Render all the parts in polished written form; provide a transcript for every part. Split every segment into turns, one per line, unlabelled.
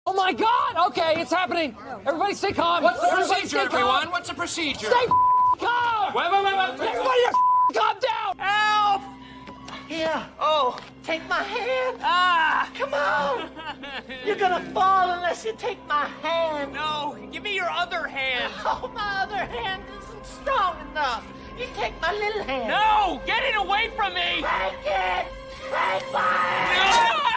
Oh my God! Okay, it's happening. Everybody stay calm.
What's the procedure, everyone? What's the procedure?
Stay calm!
Wait.
Everybody calm down!
Help!
Here,
Oh.
take my hand.
Ah!
Come on. You're gonna fall unless you take my hand.
No, give me your other hand.
Oh, my other hand isn't strong enough. You take my little hand.
No! Get it away from me!
Take it. Take my hand.
Ah!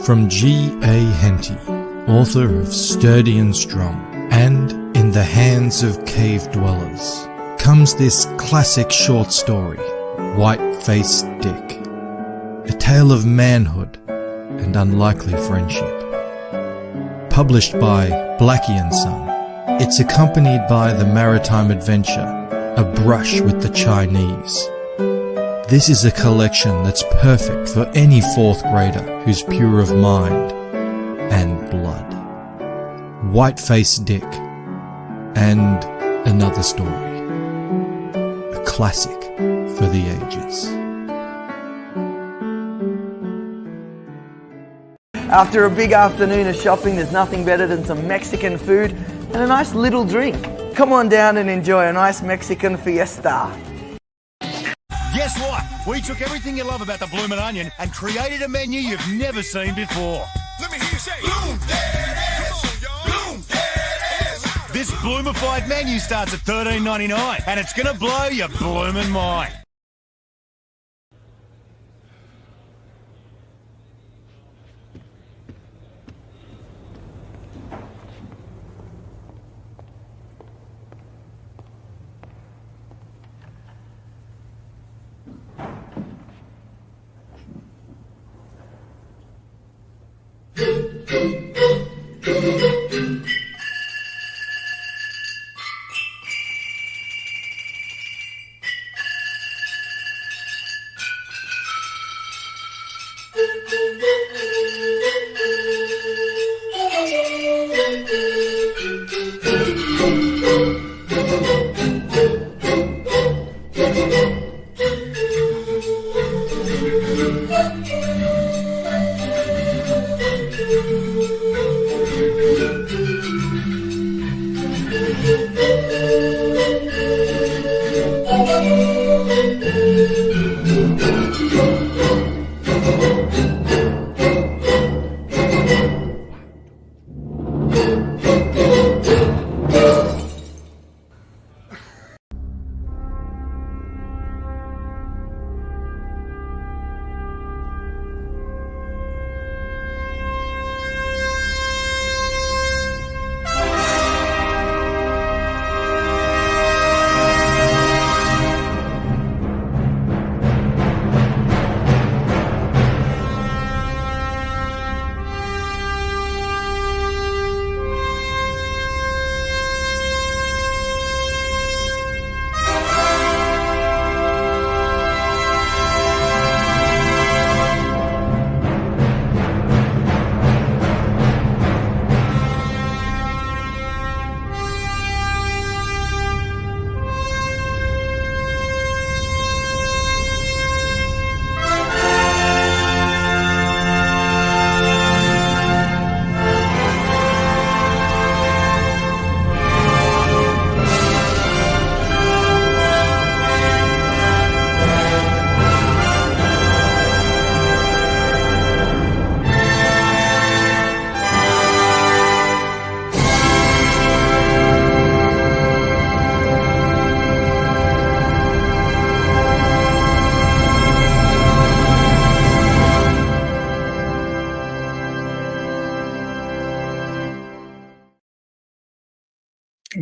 From G.A. Henty, author of Sturdy and Strong and In the Hands of Cave Dwellers, comes this classic short story, White-Faced Dick, a tale of manhood and unlikely friendship. Published by Blackie & Son, it's accompanied by the maritime adventure, A Brush with the Chinese. This is a collection that's perfect for any fourth grader who's pure of mind and blood. White-Faced Dick and Another Story. A classic for the ages.
After a big afternoon of shopping, there's nothing better than some Mexican food and a nice little drink. Come on down and enjoy a nice Mexican fiesta.
Guess what? We took everything you love about the Bloomin' Onion and created a menu you've never seen before.
Let me hear you say, Bloom that ass. Bloom that ass.
This bloomified menu starts at $13.99 and it's gonna blow your bloomin' mind.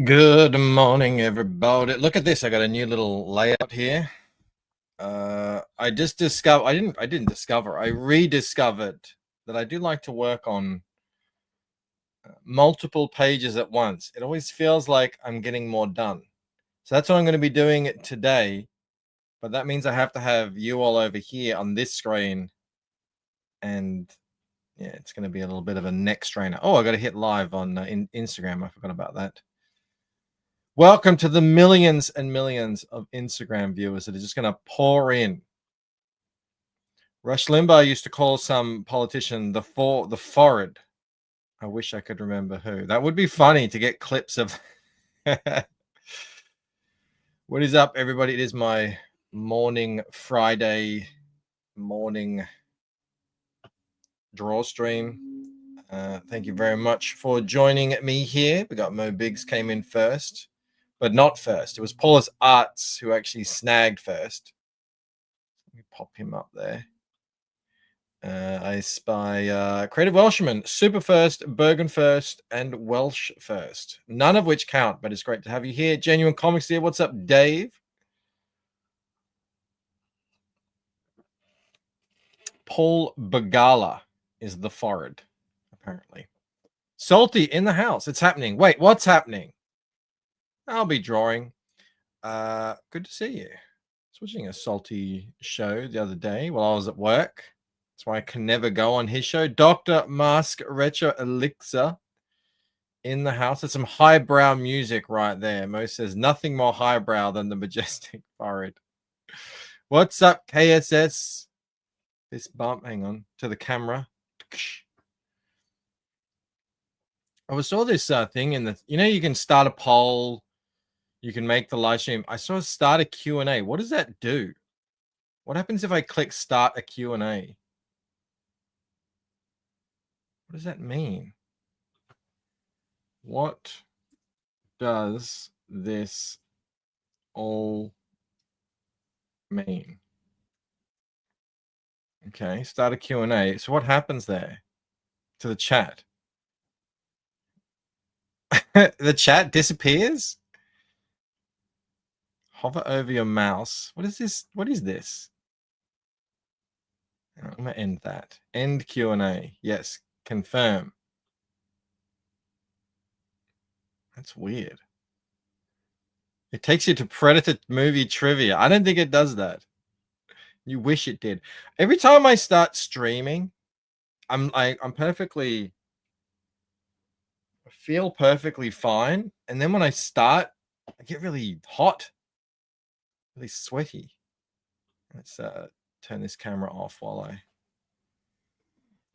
Good morning, everybody. Look at this. I got a new little layout here. I just discovered, I didn't discover, I rediscovered that I do like to work on multiple pages at once. It always feels like I'm getting more done. So that's what I'm going to be doing today. But that means I have to have you all over here on this screen and Yeah, it's going to be a little bit of a neck strainer. Oh, I got to hit live on Instagram. I forgot about that. Welcome to the millions and millions of Instagram viewers that are just going to pour in. Rush Limbaugh used to call some politician the forehead. I wish I could remember who. That would be funny to get clips of. What is up, everybody? It is my morning Friday morning draw stream. Thank you very much for joining me here. We got Mo Biggs came in first, but not first. It was Paulus Arts who actually snagged first. Let me pop him up there. I spy Creative Welshman, Super First, Bergen First, and Welsh First. None of which count, but it's great to have you here. Genuine Comics here. What's up, Dave? Paul Bagala is the forehead, apparently. Salty in the house. It's happening. Wait, what's happening? I'll be drawing. Good to see you. I was watching a Salty show the other day while I was at work. That's why I can never go on his show. Dr. Mask Retro Elixir in the house. There's some highbrow music right there. Mo says nothing more highbrow than the majestic forehead. What's up, KSS? This bump, hang on, to the camera. I saw this thing in the, you can start a poll. You can make the live stream. I saw start a Q&A. What does that do? What happens if I click start a Q&A? What does that mean? What does this all mean? Okay, start a Q&A. So what happens there to the chat? The chat disappears? Hover over your mouse. What is this? What is this? I'm going to end that. End Q&A. Yes, confirm. That's weird. It takes you to Predator movie trivia. I don't think it does that. You wish it did. Every time I start streaming, I'm perfectly, I feel perfectly fine. And then when I start, I get really hot, really sweaty. Let's turn this camera off while I.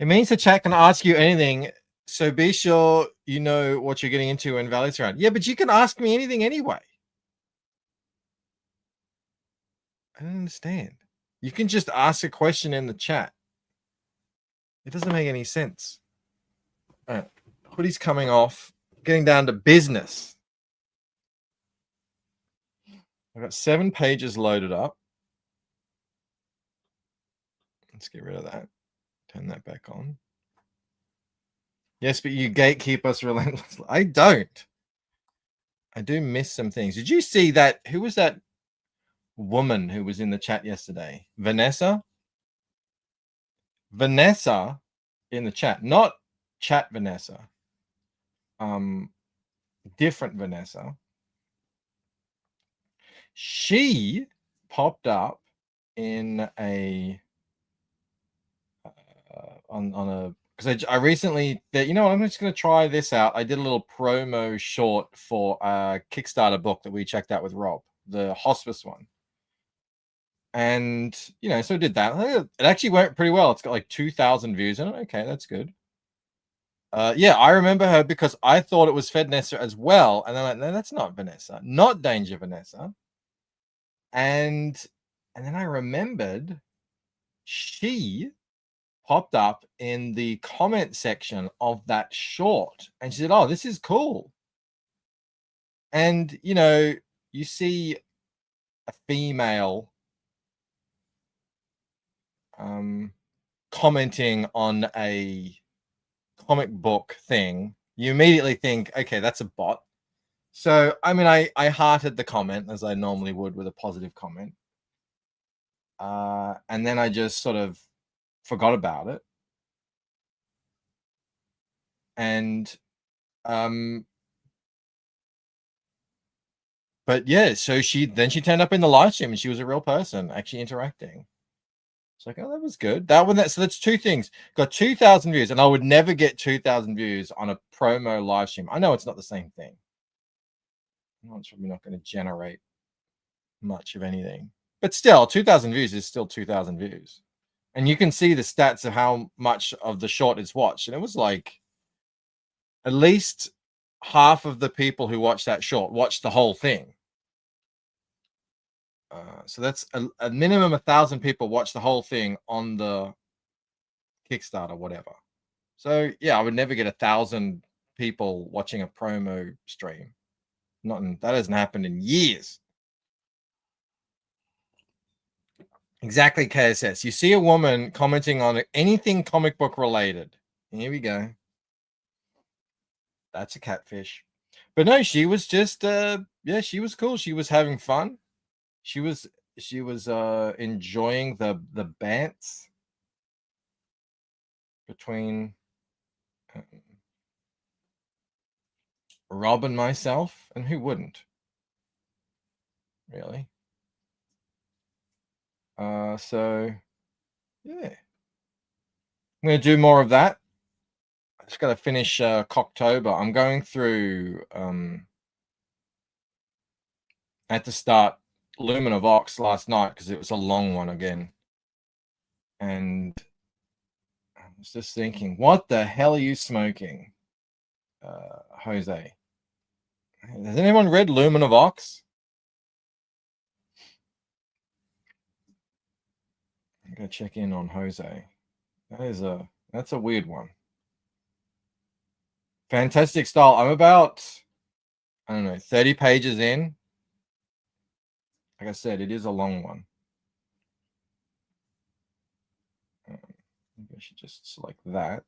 It means the chat can ask you anything. So be sure you know what you're getting into when Valley's around. Yeah, but you can ask me anything anyway. I don't understand. You can just ask a question in the chat. It doesn't make any sense. All right. Hoodie's coming off. Getting down to business. I've got 7 pages loaded up. Let's get rid of that. Turn that back on. Yes, but you gatekeep us relentlessly. I don't. I do miss some things. Did you see that? Who was that woman who was in the chat yesterday? Vanessa in the chat, not chat Vanessa, different Vanessa. She popped up in a on a, because I recently, you know what, I'm just going to try this out. I did a little promo short for a Kickstarter book that we checked out with Rob, the hospice one. And, so I did that. It actually went pretty well. It's got like 2,000 views in it. Okay, that's good. Yeah, I remember her because I thought it was Vanessa as well. And then like, no, that's not Vanessa. Not Danger Vanessa. And then I remembered she popped up in the comment section of that short. And she said, oh, this is cool. And, you see a female commenting on a comic book thing, you immediately think, okay, that's a bot. So, I mean, I hearted the comment as I normally would with a positive comment. And then I just sort of forgot about it. And, but yeah, so she turned up in the live stream and she was a real person actually interacting. It's like, oh, that was good. That one, so that's two things. Got 2,000 views, and I would never get 2,000 views on a promo live stream. I know it's not the same thing. No, it's probably not going to generate much of anything, but still, 2,000 views is still 2,000 views, and you can see the stats of how much of the short is watched, and it was like at least half of the people who watched that short watched the whole thing. So that's a minimum 1,000 people watch the whole thing on the Kickstarter, whatever. So yeah, I would never get 1,000 people watching a promo stream. That hasn't happened in years. Exactly, KSS. You see a woman commenting on anything comic book related. Here we go. That's a catfish. But no, she was just yeah, she was cool. She was having fun. She was enjoying the bants between Rob and myself, and who wouldn't, really? So yeah, I'm gonna do more of that. I just gotta finish Cocktober. I'm going through I had to start Lumen of Ox last night because it was a long one again. And I was just thinking, what the hell are you smoking, Jose? Has anyone read Lumen of Ox? I'm gonna check in on Jose. That's a weird one. Fantastic style. I'm about, I don't know, 30 pages in. Like I said, it is a long one. Maybe I should just select that.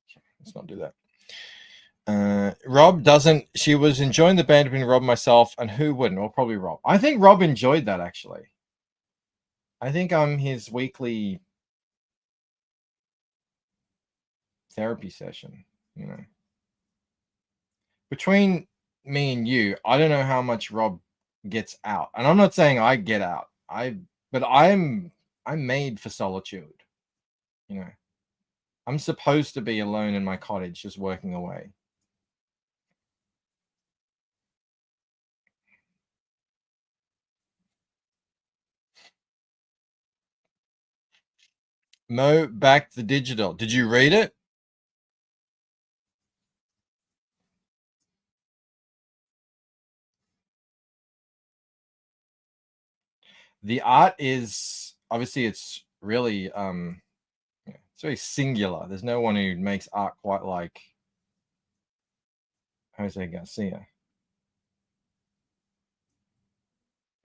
Okay, let's not do that. Rob doesn't. She was enjoying the band between Rob and myself, and who wouldn't? Well, probably Rob. I think Rob enjoyed that, actually. I think I'm his weekly therapy session, you know. Between me and you, I don't know how much Rob gets out. And I'm not saying I get out. But I'm made for solitude. You know. I'm supposed to be alone in my cottage just working away. Mo Back the Digital. Did you read it? The art is obviously it's really it's very singular. There's no one who makes art quite like Jose Garcia.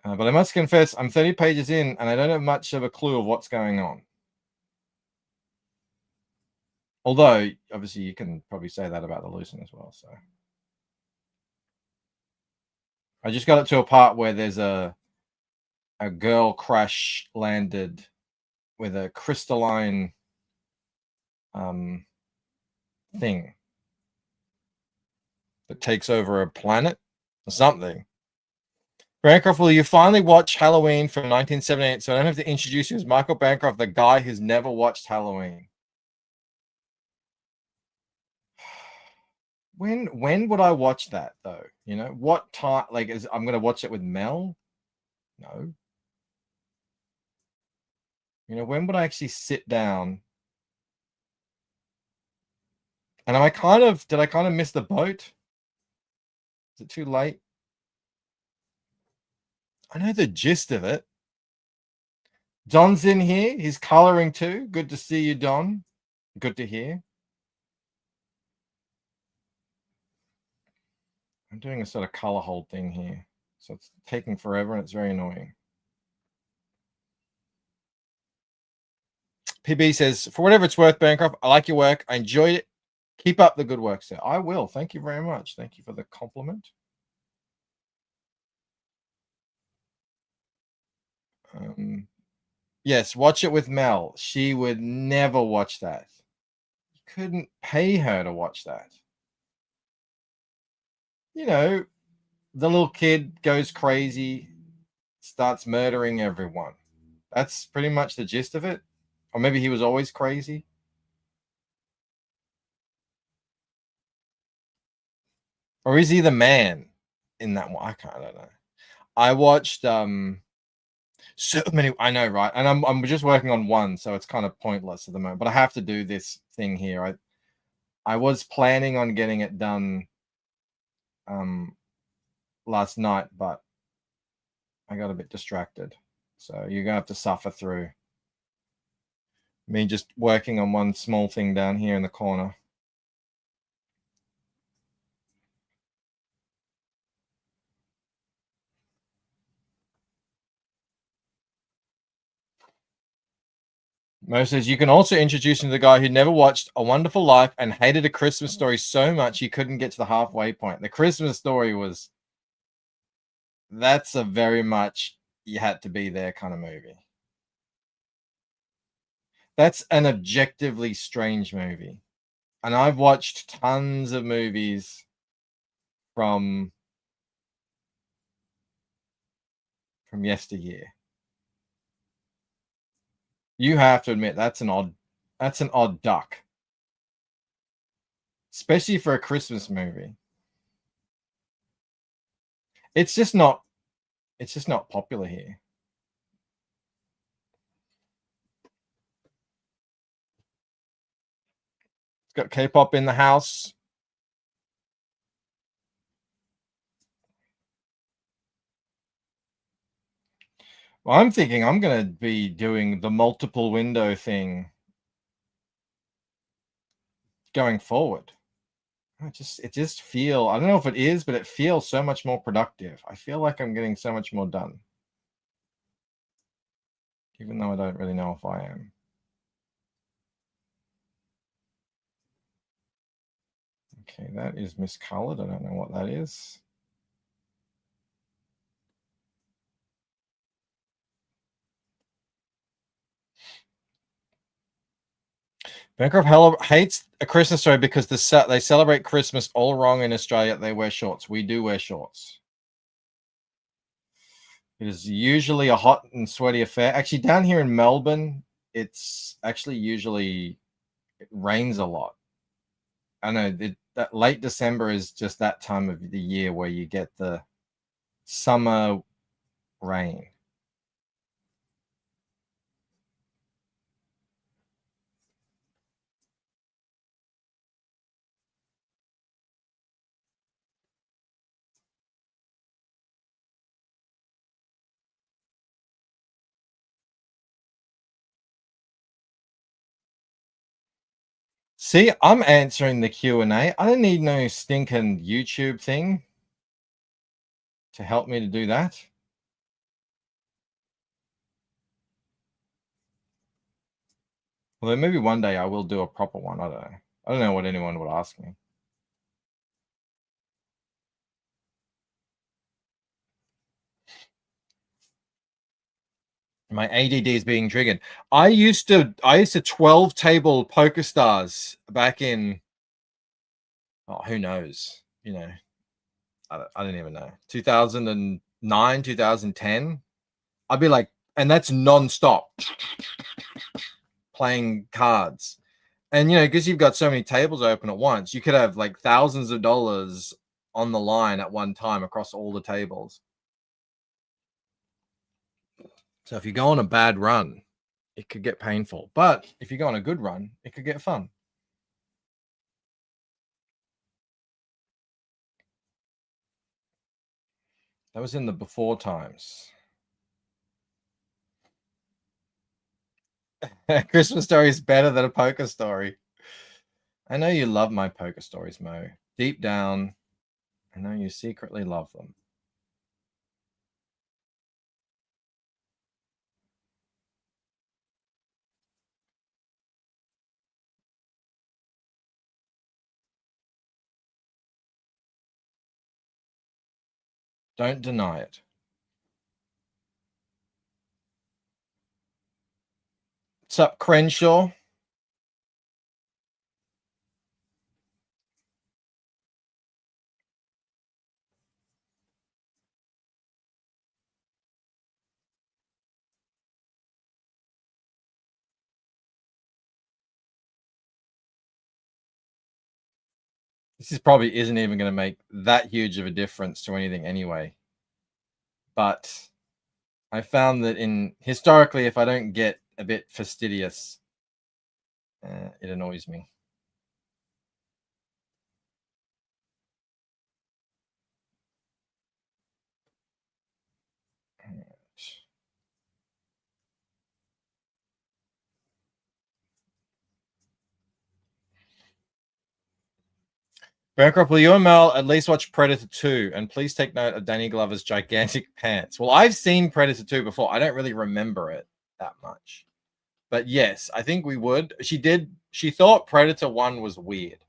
But I must confess, I'm 30 pages in and I don't have much of a clue of what's going on. Although, obviously, you can probably say that about the Lucen as well. So I just got it to a part where there's a girl crash landed with a crystalline thing that takes over a planet or something. Bancroft, will you finally watch Halloween from 1978 so I don't have to introduce you as Michael Bancroft, the guy who's never watched Halloween? When would I watch that though? You know, what time? Like, I'm gonna watch it with Mel? No. You know, when would I actually sit down? And did I kind of miss the boat? Is it too late? I know the gist of it. Don's in here. He's coloring too. Good to see you, Don. Good to hear. I'm doing a sort of color hold thing here. So it's taking forever and it's very annoying. PB says, for whatever it's worth, Bancroft, I like your work. I enjoyed it. Keep up the good work, sir. I will. Thank you very much. Thank you for the compliment. Yes, watch it with Mel. She would never watch that. couldn't pay her to watch that. You know, the little kid goes crazy, starts murdering everyone. That's pretty much the gist of it. Or maybe he was always crazy. Or is he the man in that one? I don't know. I watched so many, I know, right? And I'm just working on one, so it's kind of pointless at the moment. But I have to do this thing here. I was planning on getting it done last night, but I got a bit distracted. So you're gonna have to suffer through me just working on one small thing down here in the corner. Mo says, you can also introduce him to the guy who never watched A Wonderful Life and hated A Christmas Story so much he couldn't get to the halfway point. The Christmas Story was, that's a very much you had to be there kind of movie. That's an objectively strange movie. And I've watched tons of movies from yesteryear. You have to admit that's an odd duck. Especially for a Christmas movie. It's just not popular here. It's got K-pop in the house. Well, I'm thinking I'm going to be doing the multiple window thing going forward. It just feel, I don't know if it is, but it feels so much more productive. I feel like I'm getting so much more done. Even though I don't really know if I am. Okay, that is miscolored. I don't know what that is. Bancroft Hell hates A Christmas Story because they celebrate Christmas all wrong in Australia. They wear shorts. We do wear shorts. It is usually a hot and sweaty affair. Actually, down here in Melbourne, it's actually usually, it rains a lot. I know that late December is just that time of the year where you get the summer rain. See, I'm answering the Q&A. I don't need no stinking YouTube thing to help me to do that. Well, then maybe one day I will do a proper one. I don't know. I don't know what anyone would ask me. My ADD is being triggered. I used to 12 table Poker Stars back in, oh, who knows? You know, I don't even know. 2009, 2010. I'd be like, and that's non-stop playing cards. And, you know, because you've got so many tables open at once, you could have like thousands of dollars on the line at one time across all the tables. So if you go on a bad run, it could get painful. But if you go on a good run, it could get fun. That was in the before times. Christmas Story is better than A Poker Story. I know you love my poker stories, Mo. Deep down, I know you secretly love them. Don't deny it. What's up, Crenshaw? This is probably isn't even going to make that huge of a difference to anything anyway. But I found that historically, if I don't get a bit fastidious, it annoys me. Bankrupt, will you and Mel at least watch Predator 2? And please take note of Danny Glover's gigantic pants. Well, I've seen Predator 2 before. I don't really remember it that much. But yes, I think we would. She thought Predator 1 was weird.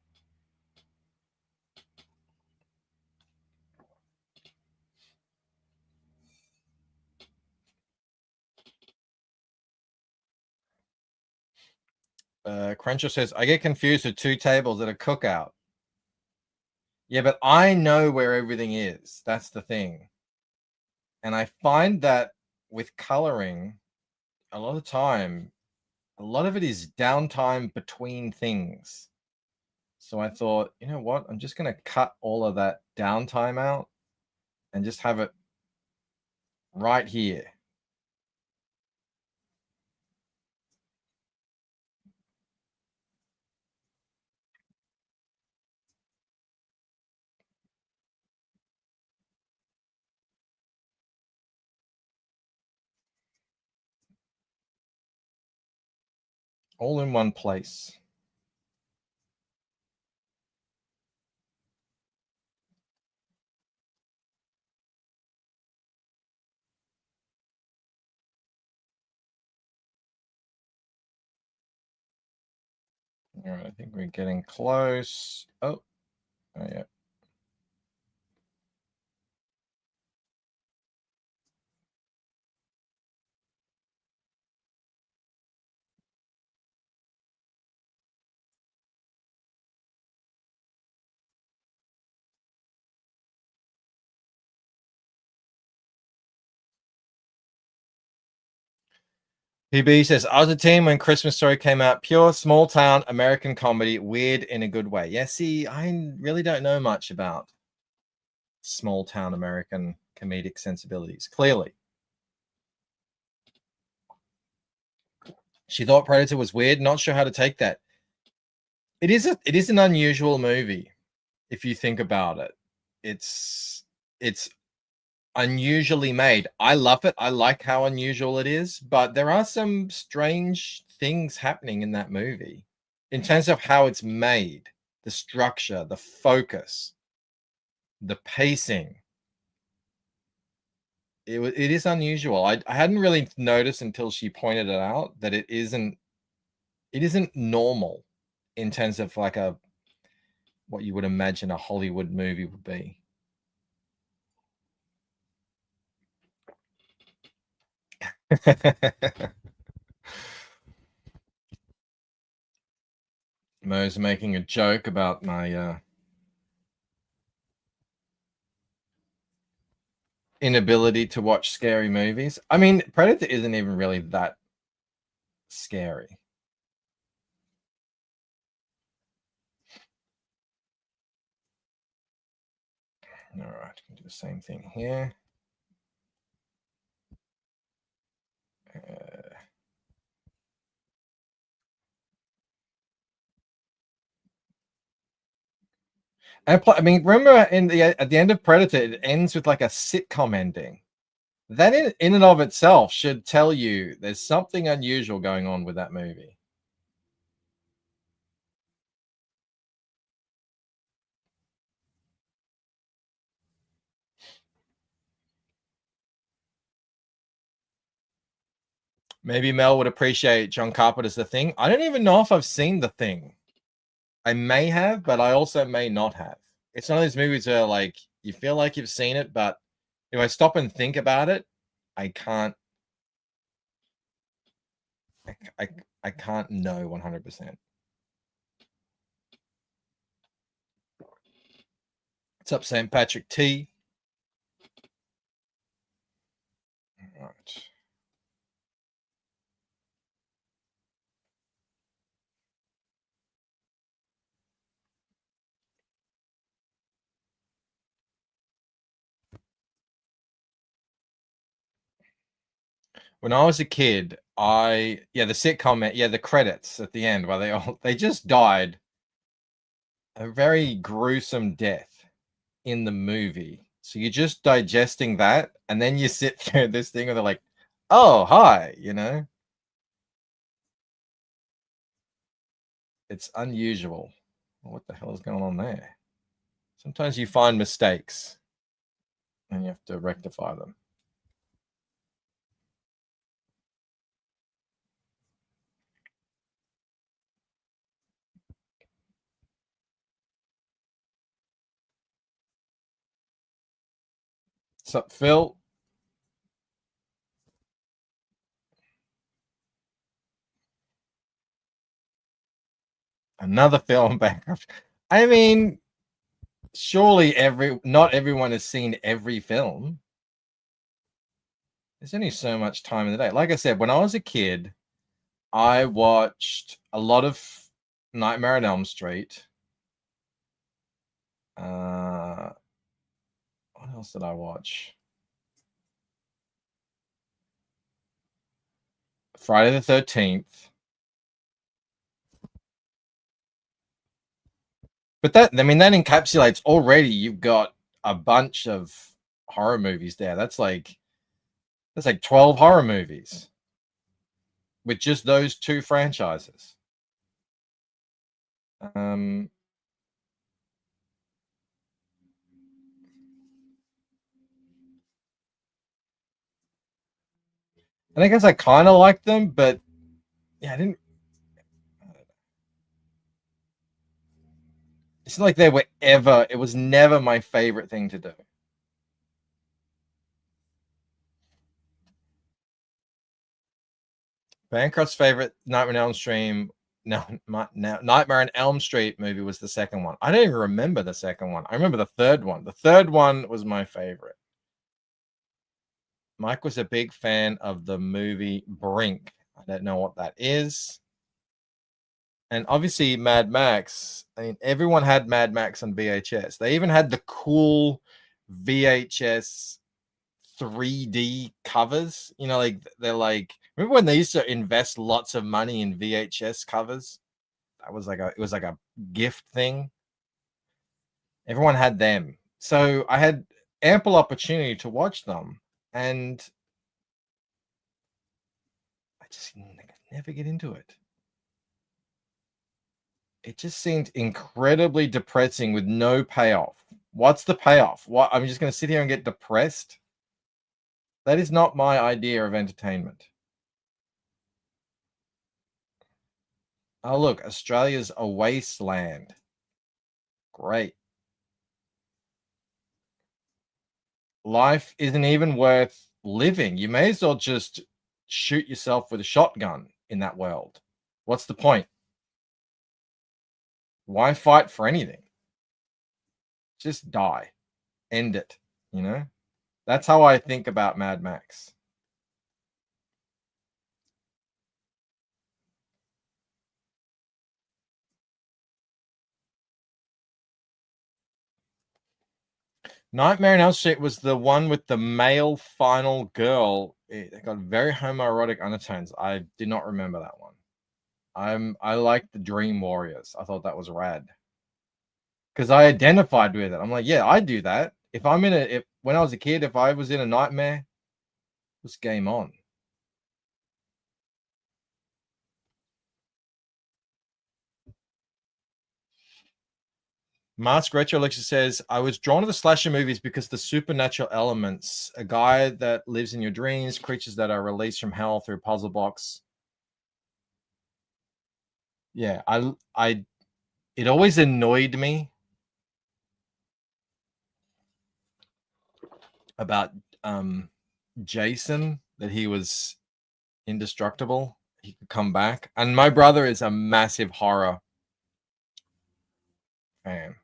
Cruncher says, I get confused with two tables at a cookout. Yeah, but I know where everything is. That's the thing. And I find that with coloring, a lot of the time, a lot of it is downtime between things. So I thought, you know what? I'm just going to cut all of that downtime out and just have it right here. All in one place. All right, I think we're getting close. Oh yeah. PB says, I was a teen when Christmas Story came out. Pure small town American comedy, weird in a good way. Yeah, see, I really don't know much about small town American comedic sensibilities. Clearly. She thought Predator was weird. Not sure how to take that. It is an unusual movie, if you think about it. It's unusually made. I love it. I like how unusual it is, but there are some strange things happening in that movie in terms of how it's made, the structure, the focus, the pacing. It is unusual. I hadn't really noticed until she pointed it out that it isn't normal in terms of like what you would imagine a Hollywood movie would be. Mo's making a joke about my inability to watch scary movies. I mean, Predator isn't even really that scary. All right, do the same thing here. I mean, remember at the end of Predator, it ends with like a sitcom ending. That in and of itself should tell you there's something unusual going on with that movie. Maybe Mel would appreciate John Carpenter's The Thing. I don't even know if I've seen The Thing. I may have, but I also may not have. It's one of those movies where like you feel like you've seen it, but if I stop and think about it, I can't. I can't know 100%. What's up, St. Patrick T? Right. When I was a kid, the sitcom, the credits at the end where they just died a very gruesome death in the movie. So you're just digesting that, and then you sit through this thing where they're like, "Oh, hi," you know? It's unusual. What the hell is going on there? Sometimes you find mistakes and you have to rectify them. What's up, Phil? Another film bankrupt. I mean, surely not everyone has seen every film. There's only so much time in the day. Like I said, when I was a kid, I watched a lot of Nightmare on Elm Street. What else did I watch? Friday the 13th. But that encapsulates already. You've got a bunch of horror movies there. That's like 12 horror movies with just those two franchises. I guess I kind of liked them, but yeah, I didn't. It's not like they were ever. It was never my favorite thing to do. Bancroft's favorite Nightmare on Elm Street. Nightmare on Elm Street movie was the second one. I don't even remember the second one. I remember the third one. The third one was my favorite. Mike was a big fan of the movie Brink. I don't know what that is. And obviously Mad Max. I mean, everyone had Mad Max on VHS. They even had the cool VHS 3D covers. You know, like they're like, remember when they used to invest lots of money in VHS covers? That was like it was like a gift thing. Everyone had them. So I had ample opportunity to watch them. And I just never get into it. It just seemed incredibly depressing with no payoff. What's the payoff? What, I'm just going to sit here and get depressed? That is not my idea of entertainment. Oh, look, Australia's a wasteland. Great. Life isn't even worth living. You may as well just shoot yourself with a shotgun in that world. What's the point? Why fight for anything? Just die. End it, you know? That's how I think about Mad Max. Nightmare on Elm Street was the one with the male final girl. It got very homoerotic undertones. I did not remember that one. I liked the Dream Warriors. I thought that was rad. Because I identified with it. I'm like, yeah, I do that. If I'm in when I was a kid, if I was in a nightmare, it was game on. Mask Retro Lecture says, I was drawn to the slasher movies because the supernatural elements, a guy that lives in your dreams, creatures that are released from hell through a puzzle box. Yeah, it always annoyed me about Jason, that he was indestructible. He could come back. And my brother is a massive horror fan.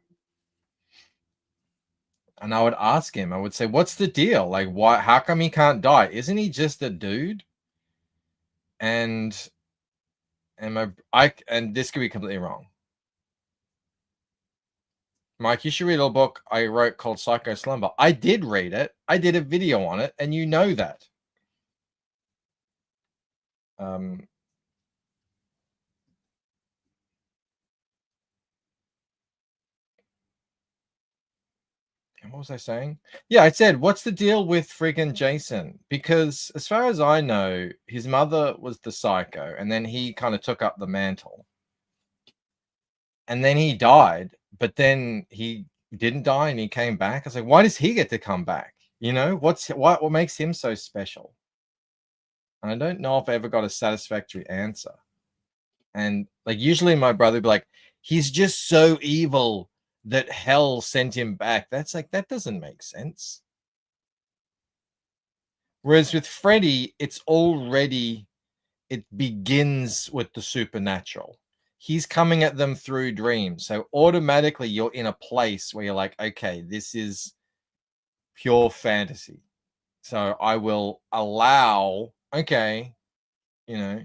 And I would ask him, I would say, what's the deal? Like, why? How come he can't die? Isn't he just a dude? And this could be completely wrong. Mike, you should read a book I wrote called Psycho Slumber. I did read it. I did a video on it, and you know that. Um, what was I saying? Yeah, I said, what's the deal with friggin' Jason? Because as far as I know, his mother was the psycho, and then he kind of took up the mantle. And then he died, but then he didn't die and he came back. I was like, why does he get to come back? You know, what makes him so special? And I don't know if I ever got a satisfactory answer. And like usually my brother would be like, he's just so evil that hell sent him back. That's like, that doesn't make sense. Whereas with Freddy, it begins with the supernatural. He's coming at them through dreams. So automatically you're in a place where you're like, okay, this is pure fantasy. So I will allow, okay, you know,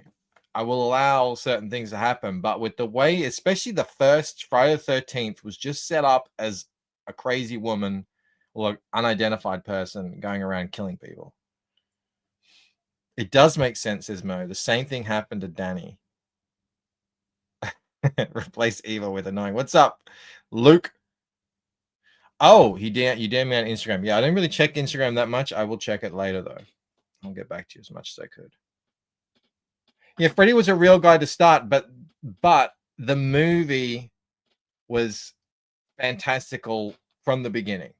I will allow certain things to happen. But with the way, especially the first Friday the 13th was just set up as a crazy woman or an unidentified person going around killing people. It does make sense, says Mo. The same thing happened to Danny. Replace evil with annoying. What's up, Luke? Oh, you damn me on Instagram. Yeah, I don't really check Instagram that much. I will check it later, though. I'll get back to you as much as I could. Yeah, Freddy was a real guy to start, but the movie was fantastical from the beginning.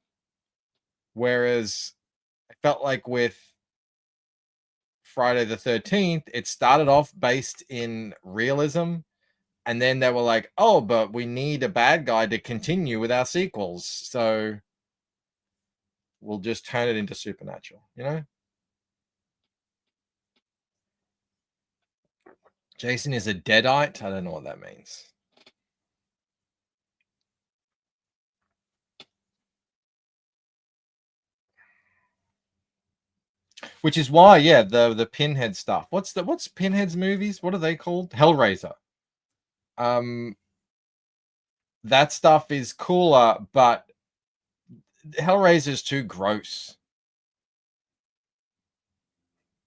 Whereas I felt like with Friday the 13th, it started off based in realism, and then they were like, oh, but we need a bad guy to continue with our sequels, so we'll just turn it into supernatural, you know? Jason is a deadite? I don't know what that means. Which is why, yeah, the Pinhead stuff. What's Pinhead's movies? What are they called? Hellraiser. That stuff is cooler, but Hellraiser is too gross.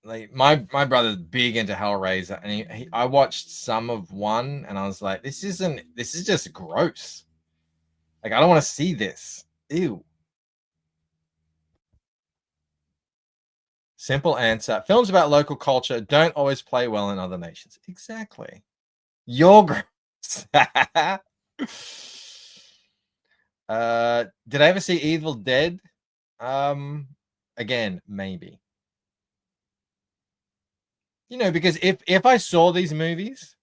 Like my brother's big into Hellraiser, and I watched some of one, and I was like, this is just gross. Like I don't want to see this. Ew. Simple answer. Films about local culture don't always play well in other nations. Exactly. You're gross. Did I ever see Evil Dead? Again, maybe. You know, because if I saw these movies,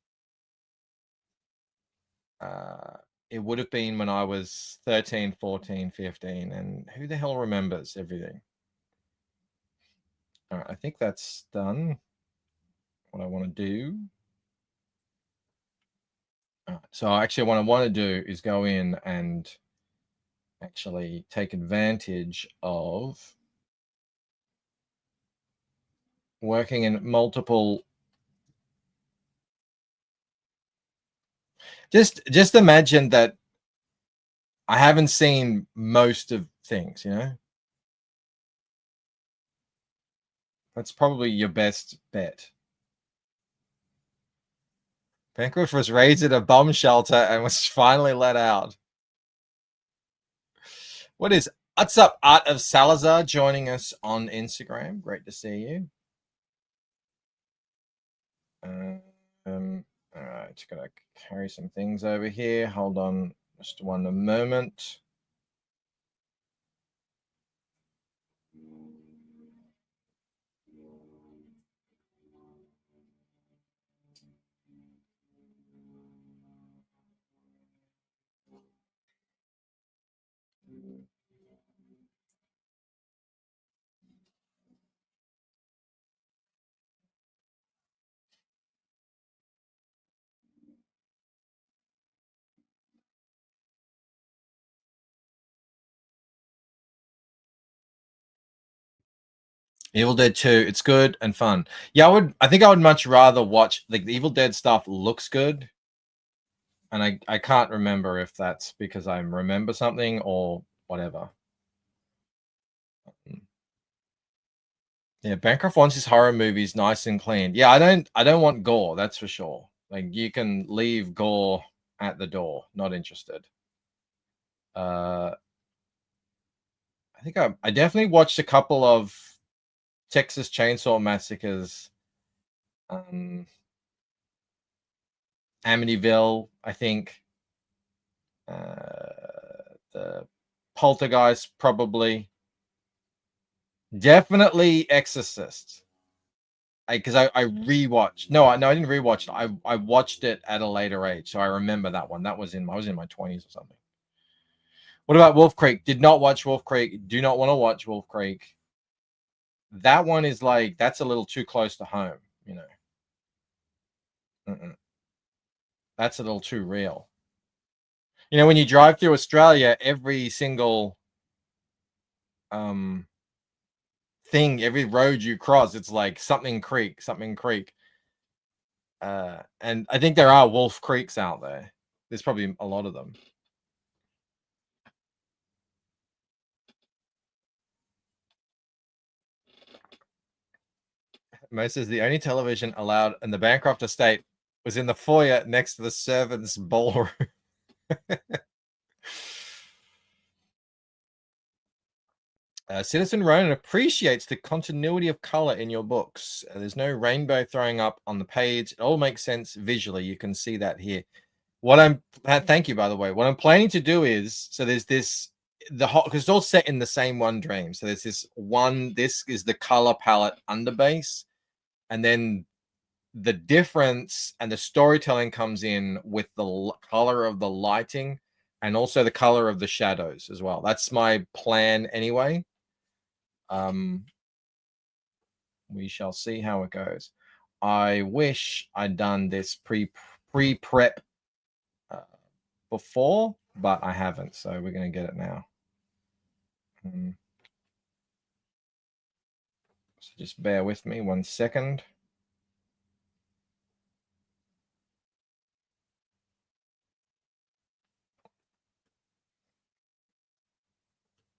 it would have been when I was 13, 14, 15, and who the hell remembers everything? All right, I think that's done. What I want to do. So actually what I want to do is go in and actually take advantage of working in multiple. Just imagine that I haven't seen most of things, you know? That's probably your best bet. Pencroff was raised at a bomb shelter and was finally let out. What's up, Art of Salazar, joining us on Instagram. Great to see you. All right, just gotta carry some things over here. Hold on just one moment. Evil Dead 2, it's good and fun. Yeah, I think I would much rather watch, like, the Evil Dead stuff looks good. And I can't remember if that's because I remember something or whatever. Yeah, Bancroft wants his horror movies nice and clean. Yeah, I don't want gore, that's for sure. Like you can leave gore at the door. Not interested. I think I definitely watched a couple of Texas Chainsaw Massacres. Amityville, I think. The Poltergeist, probably. Definitely Exorcist. Because I rewatched. No, I didn't rewatch it. I watched it at a later age, so I remember that one. I was in my 20s or something. What about Wolf Creek? Did not watch Wolf Creek. Do not want to watch Wolf Creek. That one is like, that's a little too close to home, you know. That's a little too real. You know, when you drive through Australia, every single thing, every road you cross, it's like something creek. And I think there are Wolf Creeks out there. There's probably a lot of them. Mo says the only television allowed in the Bancroft estate was in the foyer next to the servants' ballroom. Citizen Ronan appreciates the continuity of color in your books. There's no rainbow throwing up on the page. It all makes sense visually. You can see that here. Thank you, by the way. What I'm planning to do is, so there's this, because it's all set in the same one dream. So there's this is the color palette underbase. And then the difference and the storytelling comes in with the color of the lighting and also the color of the shadows as well. That's my plan anyway. We shall see how it goes. I wish I'd done this pre-prep before, but I haven't, so we're going to get it now. So just bear with me 1 second.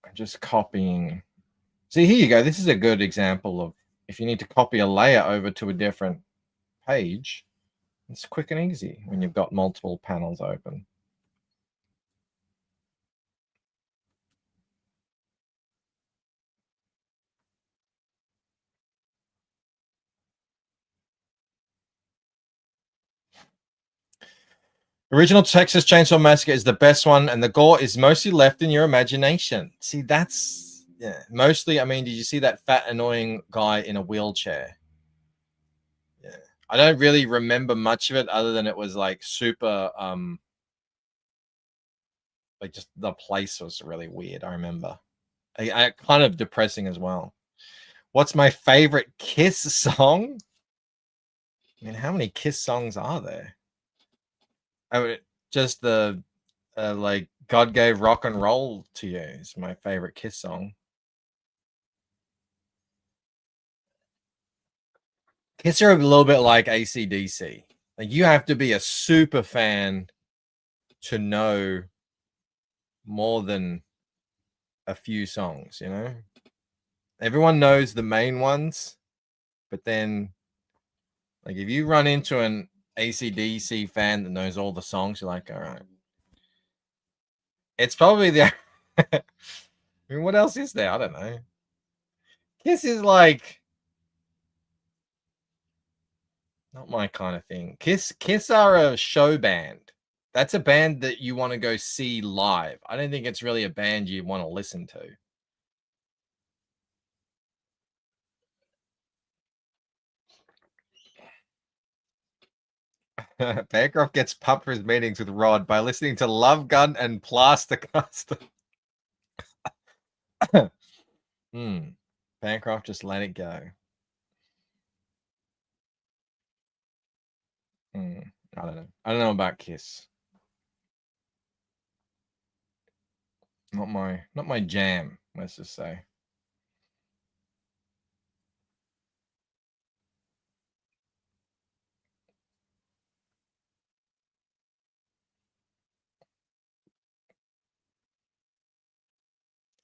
I'm just copying. See, here you go. This is a good example of if you need to copy a layer over to a different page, it's quick and easy when you've got multiple panels open. Original Texas Chainsaw Massacre is the best one, and the gore is mostly left in your imagination. See, that's, yeah, mostly. I mean, did you see that fat, annoying guy in a wheelchair? Yeah, I don't really remember much of it other than it was like super, like just the place was really weird. I remember, I kind of depressing as well. What's my favorite Kiss song? I mean, how many Kiss songs are there? Just the like God Gave Rock and Roll to You is my favorite Kiss song. Kiss are a little bit like AC/DC. Like you have to be a super fan to know more than a few songs, you know? Everyone knows the main ones, but then like if you run into an AC/DC fan that knows all the songs, you're like, all right. It's probably the I mean, what else is there? I don't know. Kiss is like not my kind of thing. Kiss are a show band. That's a band that you want to go see live. I don't think it's really a band you want to listen to. Bancroft gets pumped for his meetings with Rod by listening to Love Gun and Plaster Custom. Bancroft just let it go. I don't know. I don't know about Kiss. Not my jam, let's just say.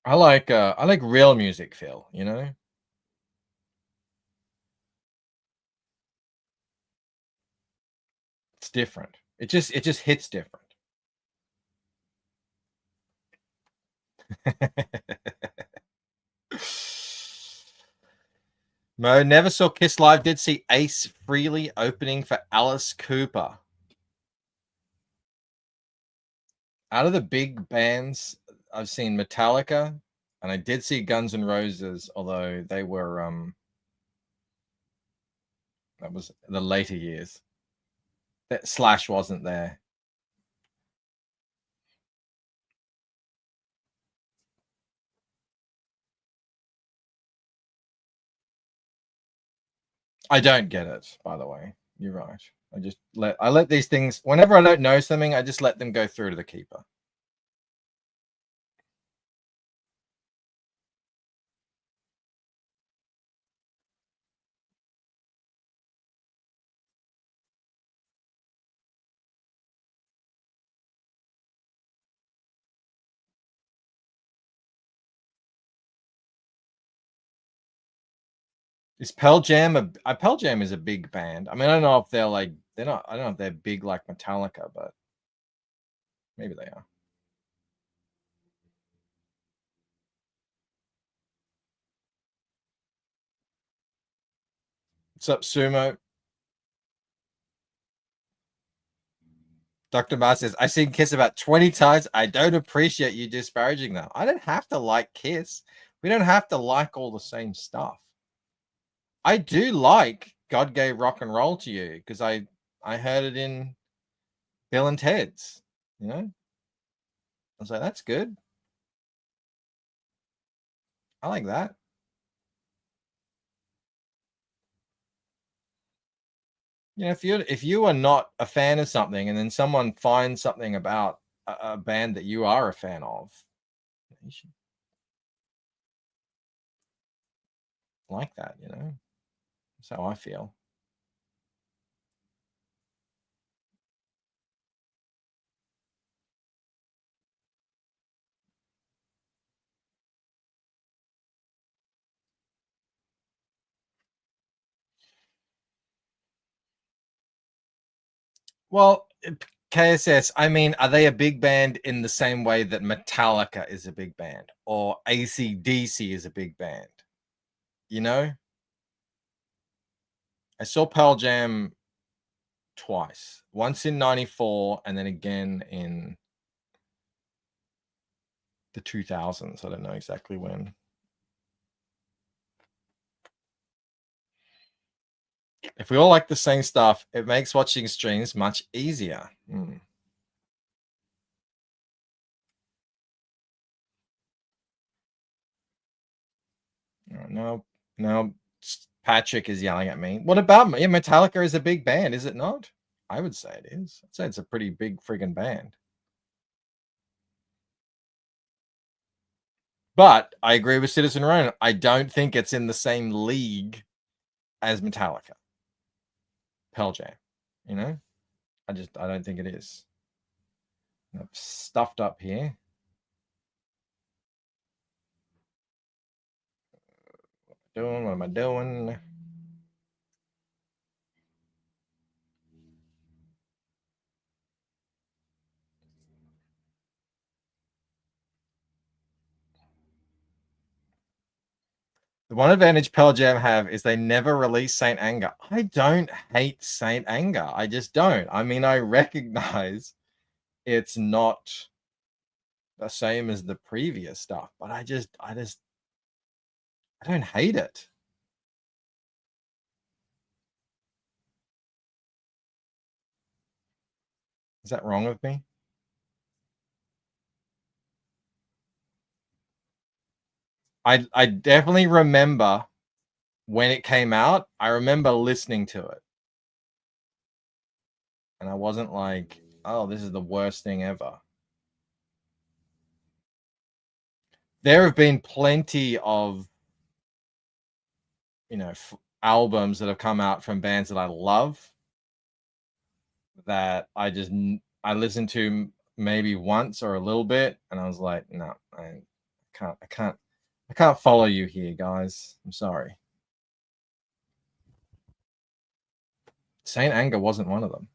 I like real music, Phil, you know? It's different. It just hits different. Mo never saw Kiss live. Did see Ace Frehley opening for Alice Cooper. Out of the big bands, I've seen Metallica, and I did see Guns N' Roses, although they were that was the later years. That Slash wasn't there. I don't get it, by the way. You're right. I let these things, whenever I don't know something, I just let them go through to the keeper. Is Pearl Jam Pearl Jam is a big band. I mean, I don't know if they're like I don't know if they're big like Metallica, but maybe they are. What's up, Sumo? Dr. Mars says, I've seen Kiss about 20 times. I don't appreciate you disparaging them. I don't have to like Kiss. We don't have to like all the same stuff. I do like God Gave Rock and Roll to You because I heard it in Bill and Ted's, you know? I was like, that's good. I like that. You know, if you are not a fan of something and then someone finds something about a band that you are a fan of, you should like that, you know? That's how I feel. Well, KSS, I mean, are they a big band in the same way that Metallica is a big band or AC/DC is a big band? You know? I saw Pearl Jam twice. Once in 94 and then again in the 2000s. I don't know exactly when. If we all like the same stuff, it makes watching streams much easier. No, Patrick is yelling at me. What about me? Yeah, Metallica is a big band, is it not? I would say it is. I'd say it's a pretty big friggin' band. But I agree with Citizen Ronan. I don't think it's in the same league as Metallica. Pearl Jam, you know? I don't think it is. I've stuffed up here. What am I doing? The one advantage Pearl Jam have is they never release Saint Anger. I don't hate Saint Anger. I just don't. I mean, I recognize it's not the same as the previous stuff, but I don't hate it. Is that wrong with me? I definitely remember when it came out. I remember listening to it. And I wasn't like, oh, this is the worst thing ever. There have been plenty of, you know, albums that have come out from bands that I love that I listened to maybe once or a little bit, and I was like, no, I can't follow you here, guys. I'm sorry. Saint Anger wasn't one of them.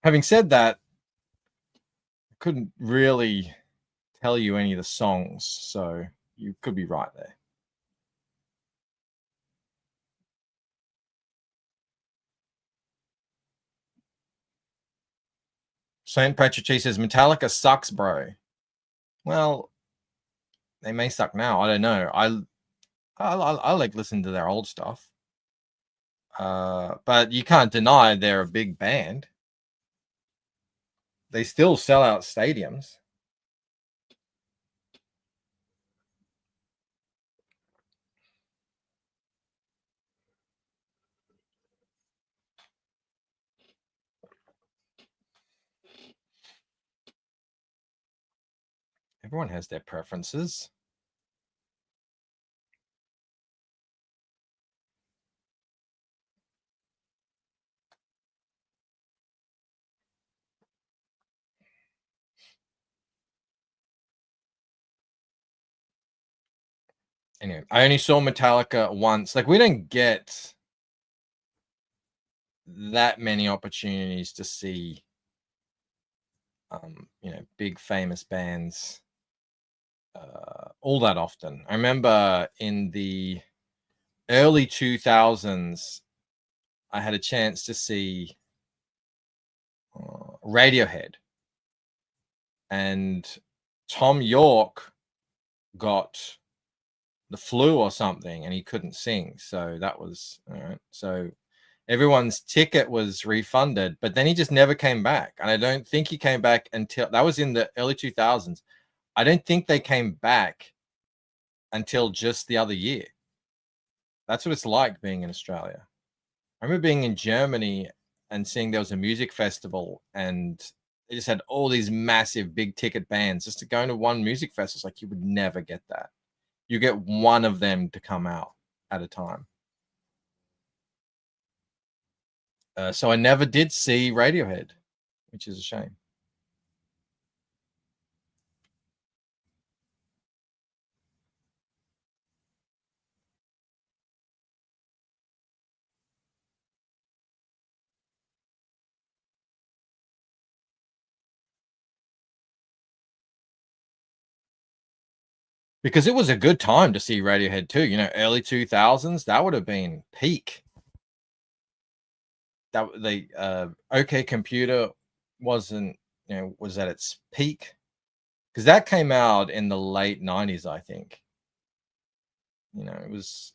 Having said that, I couldn't really tell you any of the songs, so you could be right there. Saint Patrick says Metallica sucks, bro. Well, they may suck now. I don't know. I like listening to their old stuff. But you can't deny they're a big band. They still sell out stadiums. Everyone has their preferences. Anyway, I only saw Metallica once. Like, we don't get that many opportunities to see, big famous bands all that often. I remember in the early 2000s, I had a chance to see Radiohead, and Tom York got the flu or something and he couldn't sing, so that was all right. So everyone's ticket was refunded, but then he just never came back, and I don't think he came back until that was in the early 2000s. I don't think they came back until just the other year. That's what it's like being in Australia. I remember being in Germany and seeing there was a music festival, and they just had all these massive big ticket bands. Just to go into one music festival, it's like you would never get that. You get one of them to come out at a time. So I never did see Radiohead, which is a shame. Because it was a good time to see Radiohead too. Early 2000s, that would have been peak. That the OK Computer was at its peak, because that came out in the late 90s, I think. There's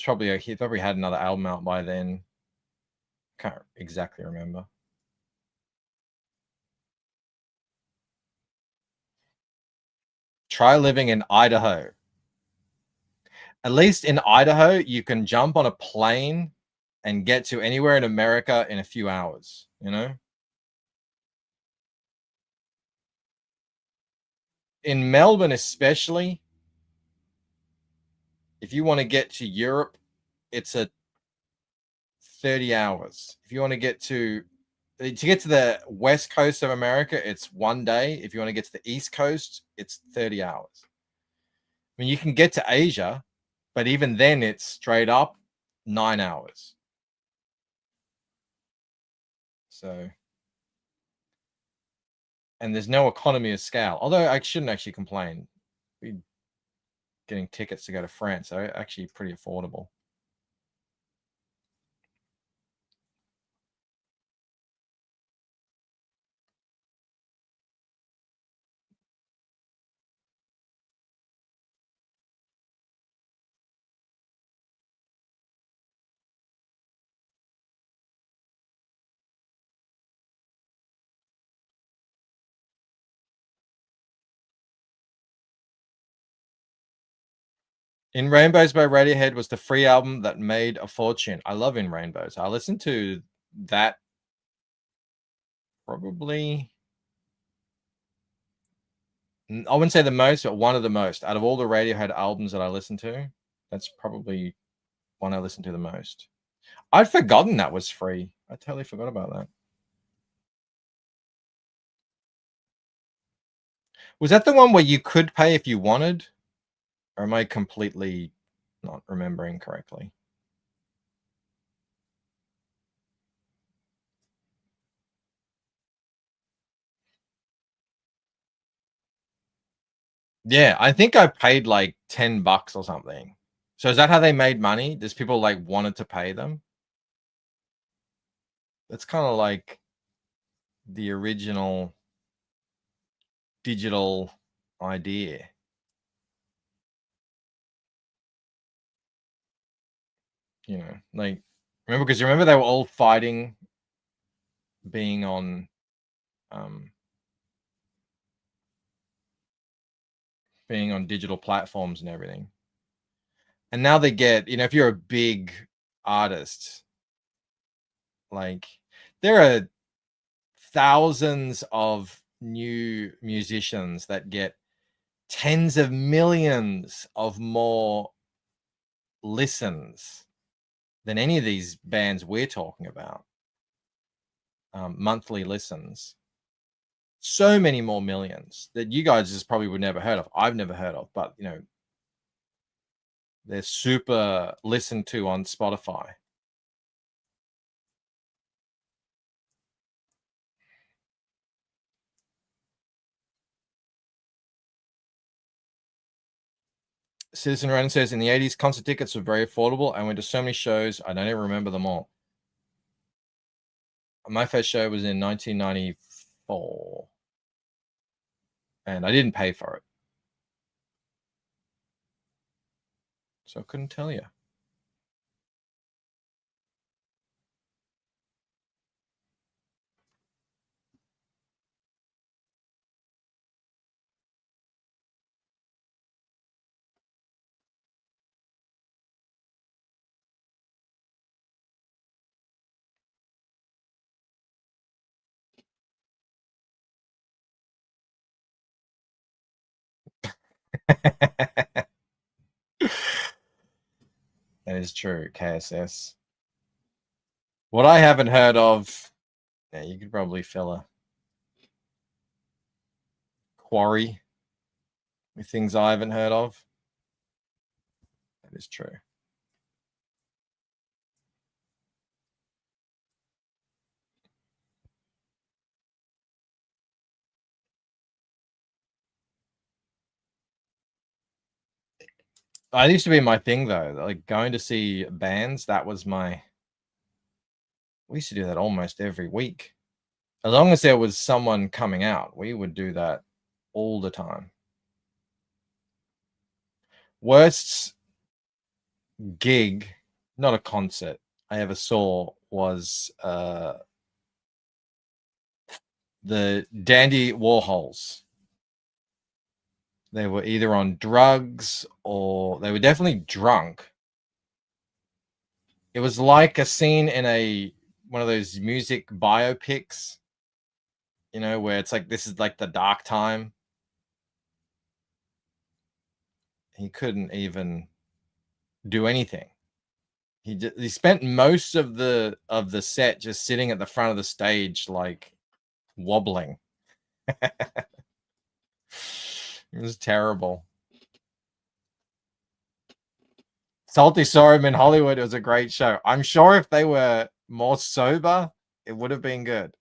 probably he probably had another album out by then. Can't exactly remember. Try living in Idaho. At least in Idaho, you can jump on a plane and get to anywhere in America in a few hours, In Melbourne, especially, if you want to get to Europe, it's 30 hours. If you want to get to the west coast of America, it's 1 day. If you want to get to the east coast, it's 30 hours. I mean, you can get to Asia, but even then it's straight up 9 hours. So, and there's no economy of scale. Although I shouldn't actually complain. We're getting tickets to go to France, so actually pretty affordable. In Rainbows by Radiohead was the free album that made a fortune. I love In Rainbows. I listened to that probably, I wouldn't say the most, but one of the most. Out of all the Radiohead albums that I listened to, that's probably one I listened to the most. I'd forgotten that was free. I totally forgot about that. Was that the one where you could pay if you wanted? Or am I completely not remembering correctly? Yeah, I think I paid like $10 or something. So is that how they made money? Does people like wanted to pay them? That's kind of like the original digital idea. You know, like remember because you remember they were all fighting being on digital platforms and everything. And now they get, you know, if you're a big artist, like there are thousands of new musicians that get tens of millions of more listens than any of these bands we're talking about. Monthly listens. So many more millions that you guys just probably would never heard of. I've never heard of, but you know, they're super listened to on Spotify. Citizen Ren says in the 80s, concert tickets were very affordable. I went to so many shows, I don't even remember them all. My first show was in 1994, and I didn't pay for it, so I couldn't tell you. That is true, KSS. What I haven't heard of, yeah, you could probably fill a quarry with things I haven't heard of. That is true. I used to be my thing though, like going to see bands. That was my. We used to do that almost every week. As long as there was someone coming out, we would do that all the time. Worst gig, not a concert, I ever saw was the Dandy Warhols. They were either on drugs or they were definitely drunk. It was like a scene in one of those music biopics, you know, where it's like this is like the dark time. He couldn't even do anything. He spent most of the set just sitting at the front of the stage, like wobbling. It was terrible. Salty Sorghum in Hollywood was a great show. I'm sure if they were more sober, it would have been good.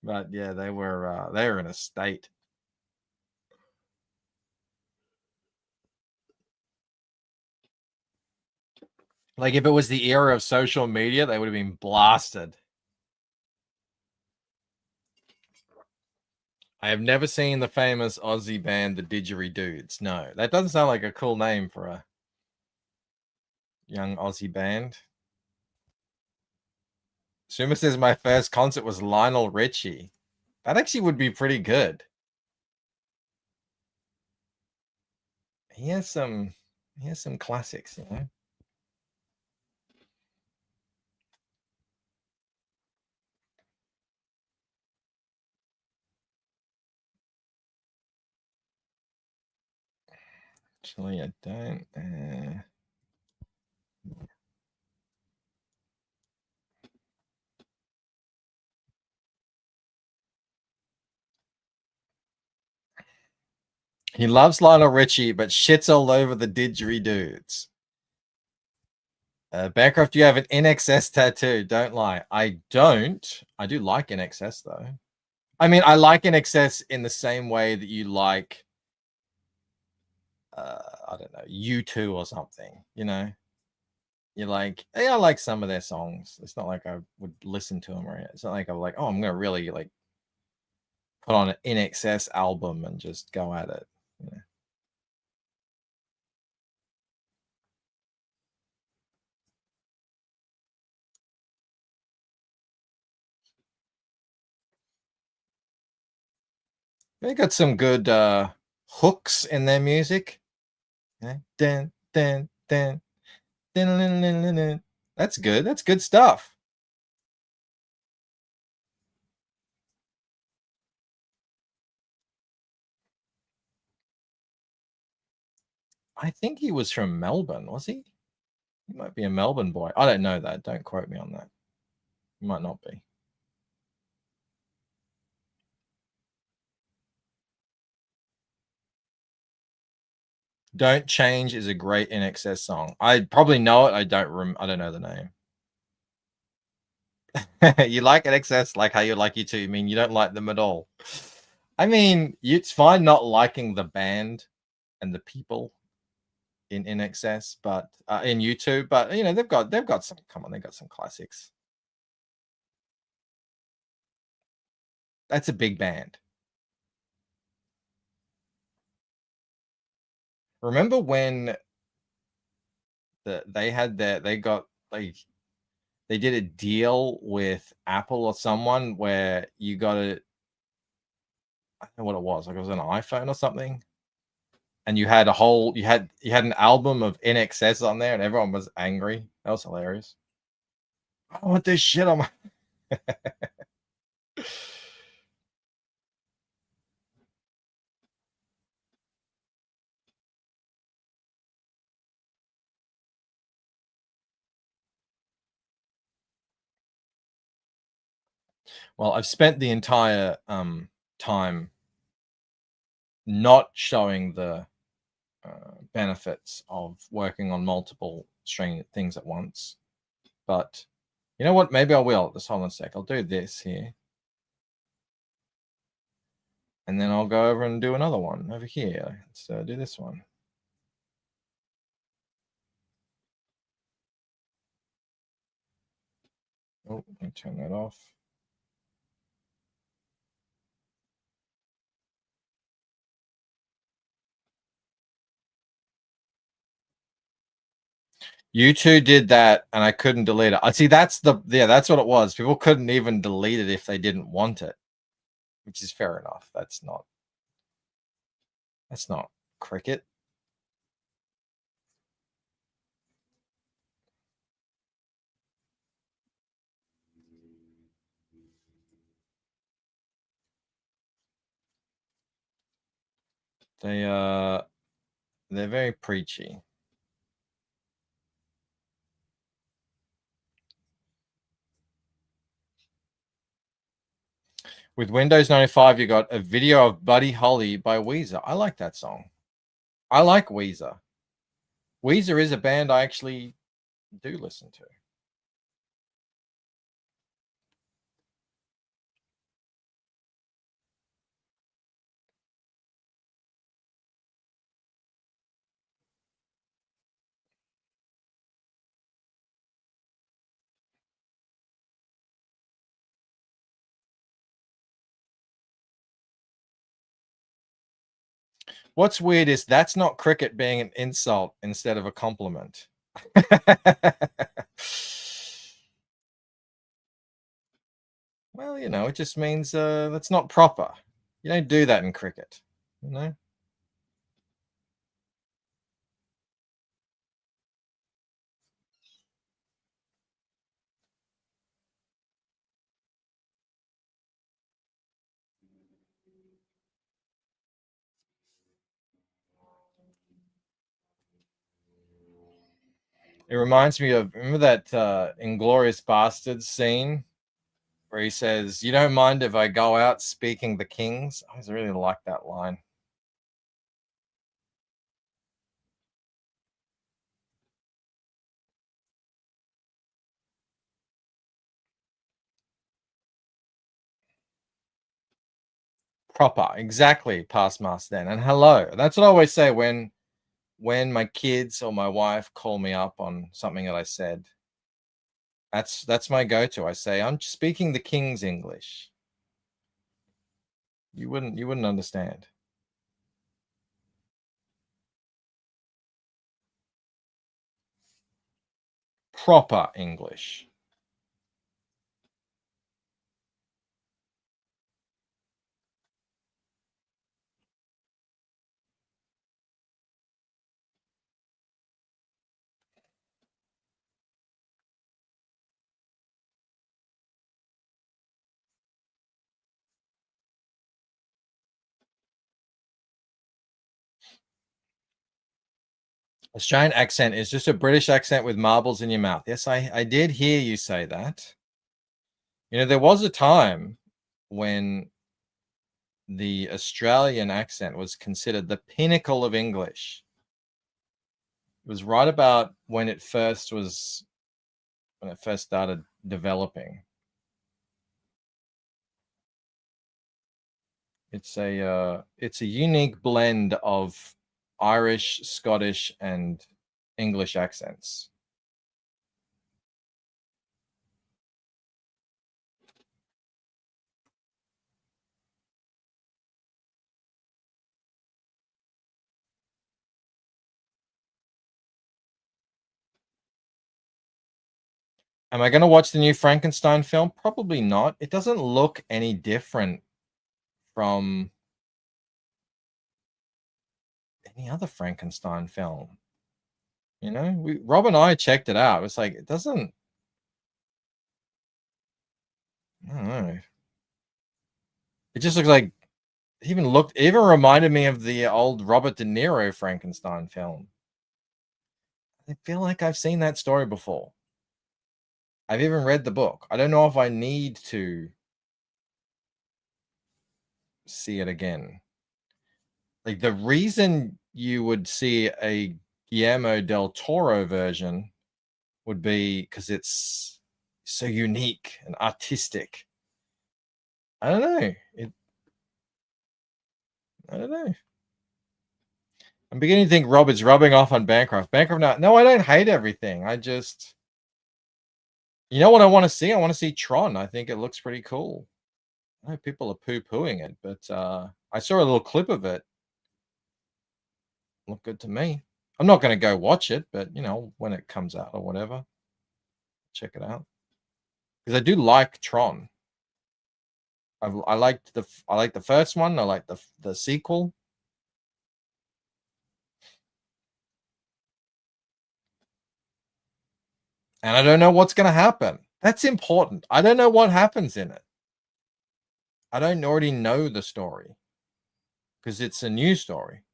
But yeah, they were in a state. Like if it was the era of social media, they would have been blasted. I have never seen the famous Aussie band, the Didgeridudes. No, that doesn't sound like a cool name for a young Aussie band. Suma says my first concert was Lionel Richie. That actually would be pretty good. He has some classics, you know. Actually, I don't. He loves Lionel Richie, but shits all over the Didgeridudes. Bancroft, you have an NXS tattoo. Don't lie. I don't. I do like NXS, though. I mean, I like NXS in the same way that you like I don't know, U2 or something, you know. You're like, hey, I like some of their songs. It's not like I would listen to them, or it's not like I'm like, oh, I'm gonna really like put on an INXS album and just go at it. You know? They got some good hooks in their music. Yeah. Dun, dun, dun, dun, dun, dun, dun, dun. That's good. That's good stuff. I think he was from Melbourne, was he? He might be a Melbourne boy. I don't know that. Don't quote me on that. He might not be. Don't Change is a great INXS song. I probably know it. I don't know the name. You like INXS like how you like U2. You mean you don't like them at all? I mean, it's fine not liking the band and the people in INXS, but in U2, but you know, they've got some, come on, they've got some classics. That's a big band. Remember when they did a deal with Apple or someone where you got it, I don't know what it was, like it was an iPhone or something, and you had an album of INXS on there and everyone was angry. That was hilarious. I don't want this shit on my Well, I've spent the entire time not showing the benefits of working on multiple string things at once. But you know what? Maybe I will. Just hold on a sec. I'll do this here. And then I'll go over and do another one over here. Let's do this one. Oh, let me turn that off. U2 did that and I couldn't delete it. I see that's what it was. People couldn't even delete it if they didn't want it, which is fair enough. That's not cricket. They're very preachy. With Windows 95, you got a video of Buddy Holly by Weezer. I like that song. I like Weezer. Weezer is a band I actually do listen to. What's weird is that's not cricket being an insult instead of a compliment. Well, you know, it just means that's not proper. You don't do that in cricket, you know? It reminds me of, remember that Inglorious Bastards scene where he says, "You don't mind if I go out speaking the kings?" I just really like that line. Proper, exactly, past master then. And hello. That's what I always say when when my kids or my wife call me up on something that I said, that's my go-to. I say, I'm speaking the King's English. You wouldn't understand. Proper English. Australian accent is just a British accent with marbles in your mouth. Yes, I did hear you say that. You know, there was a time when the Australian accent was considered the pinnacle of English. It was right about when it first started developing. It's a unique blend of Irish, Scottish, and English accents. Am I going to watch the new Frankenstein film? Probably not. It doesn't look any different from any other Frankenstein film. You know, Rob and I checked it out. It's like, it doesn't, I don't know. It just looks like, it even reminded me of the old Robert De Niro Frankenstein film. I feel like I've seen that story before. I've even read the book. I don't know if I need to see it again. Like, the reason you would see a Guillermo del Toro version would be because it's so unique and artistic. I don't know. I don't know. I'm beginning to think Rob is rubbing off on Bancroft. Bancroft, no, I don't hate everything. I just, you know what I want to see? I want to see Tron. I think it looks pretty cool. I know people are poo-pooing it, but I saw a little clip of it. Looked good to me. I'm not going to go watch it, but you know, when it comes out or whatever, check it out. Because I do like Tron. I like the first one. I like the sequel. And I don't know what's going to happen. That's important. I don't know what happens in it. I don't already know the story because it's a new story.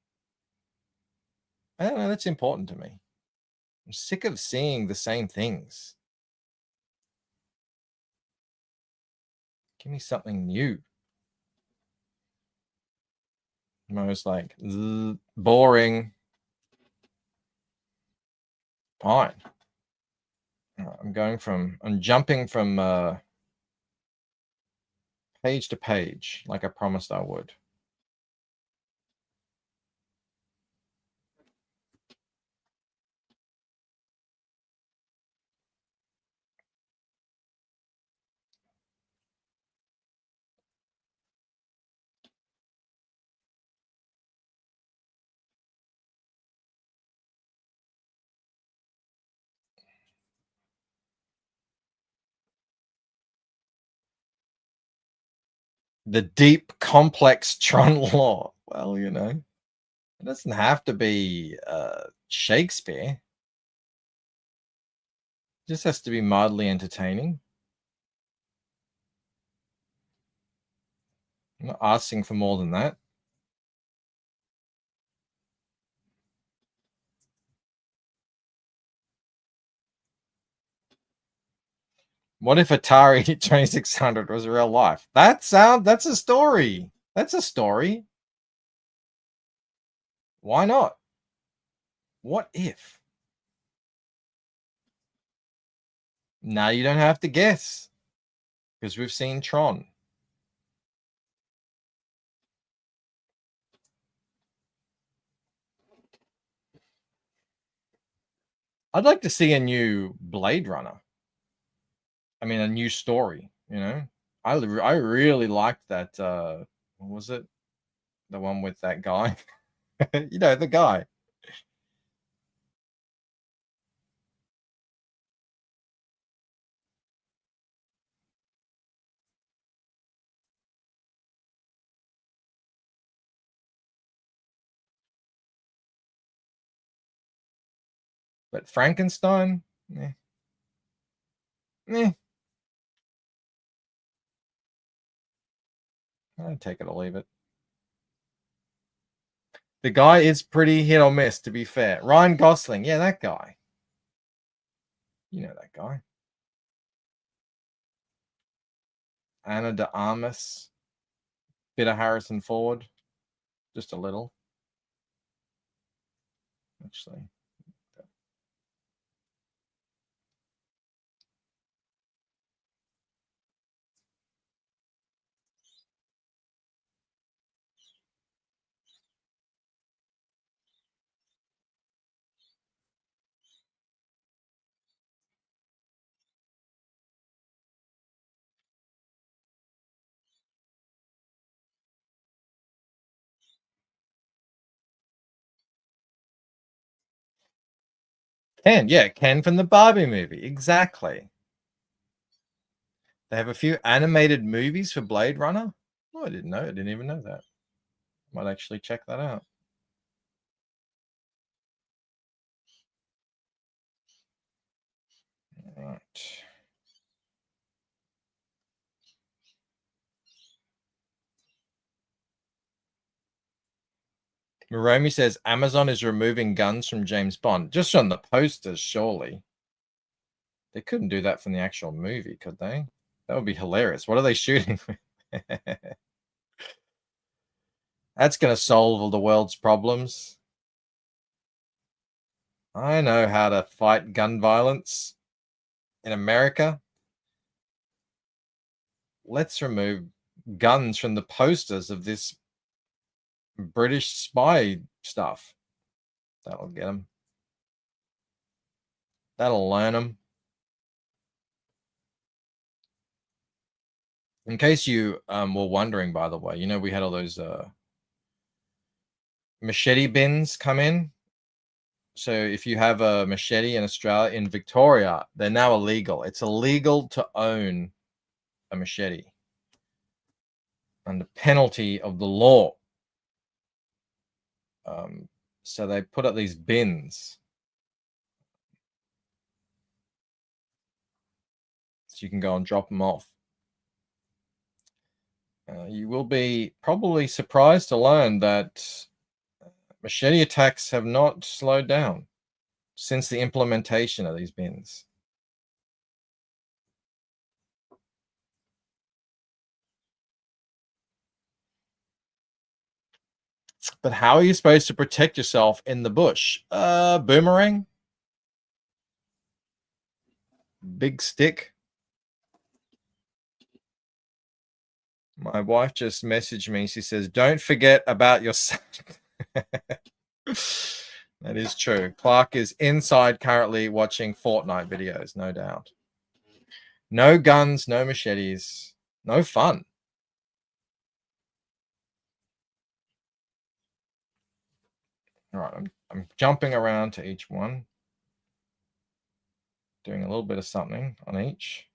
I don't know. That's important to me. I'm sick of seeing the same things. Give me something new. Most like boring. Fine. I'm jumping from page to page like I promised I would. The deep, complex Tron lore. Well, you know, it doesn't have to be Shakespeare. It just has to be mildly entertaining. I'm not asking for more than that. What if Atari 2600 was real life? That's a story. That's a story. Why not? What if? Now you don't have to guess because we've seen Tron. I'd like to see a new Blade Runner. I mean, a new story, you know? I really liked that, what was it? The one with that guy. You know, the guy. But Frankenstein? Eh. Eh. I'd take it or leave it. The guy is pretty hit or miss, to be fair. Ryan Gosling, yeah, that guy. You know that guy. Anna de Armas. Bit of Harrison Ford. Just a little. Actually. Ken, yeah, Ken from the Barbie movie. Exactly. They have a few animated movies for Blade Runner. Oh, I didn't know. I didn't even know that. Might actually check that out. All right. Moromi says Amazon is removing guns from James Bond. Just on the posters, surely. They couldn't do that from the actual movie, could they? That would be hilarious. What are they shooting? That's going to solve all the world's problems. I know how to fight gun violence in America. Let's remove guns from the posters of this British spy stuff. That'll get them. That'll learn them. In case you were wondering, by the way, you know, we had all those machete bins come in. So if you have a machete in Australia, in Victoria, they're now illegal. It's illegal to own a machete under penalty of the law. So they put up these bins. So you can go and drop them off. You will be probably surprised to learn that machete attacks have not slowed down since the implementation of these bins. But how are you supposed to protect yourself in the bush? Boomerang? Big stick? My wife just messaged me. She says, don't forget about your son. That is true. Clark is inside currently watching Fortnite videos, no doubt. No guns, no machetes, no fun. All right, I'm jumping around to each one, doing a little bit of something on each.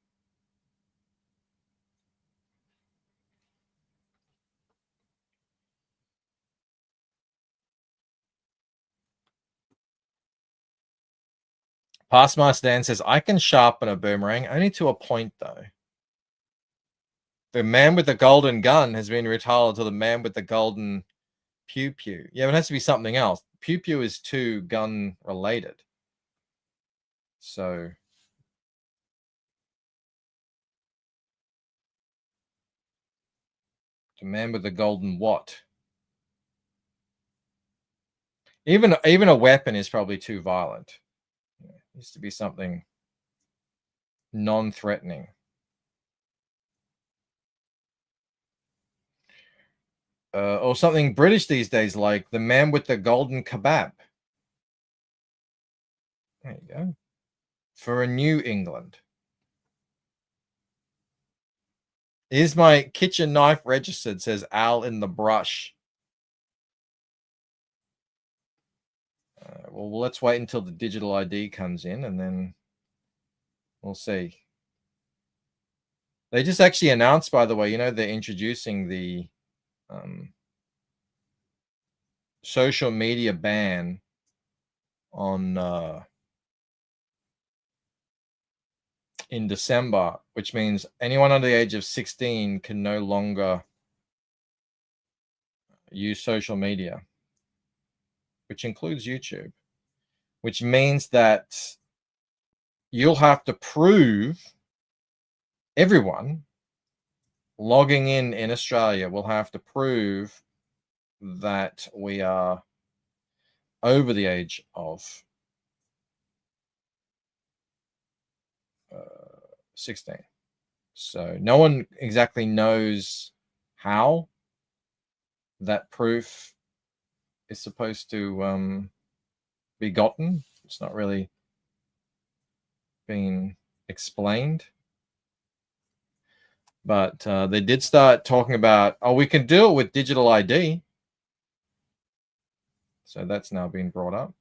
Pastmaster Dan says, I can sharpen a boomerang, only to a point, though. The man with the golden gun has been retitled to the man with the golden pew-pew. Yeah, but it has to be something else. Pew-pew is too gun-related. So... the man with the golden what? Even a weapon is probably too violent. It needs to be something non-threatening. Or something British these days, like the man with the golden kebab. There you go. For a New England. Is my kitchen knife registered? Says Al in the brush. Well, let's wait until the digital ID comes in and then we'll see. They just actually announced, by the way, they're introducing the social media ban on in December, which means anyone under the age of 16 can no longer use social media, which includes YouTube, which means that you'll have to prove, everyone logging in Australia will have to prove that we are over the age of 16. So no one exactly knows how that proof is supposed to be gotten. It's not really been explained. But they did start talking about, we can do it with digital ID. So that's now being brought up.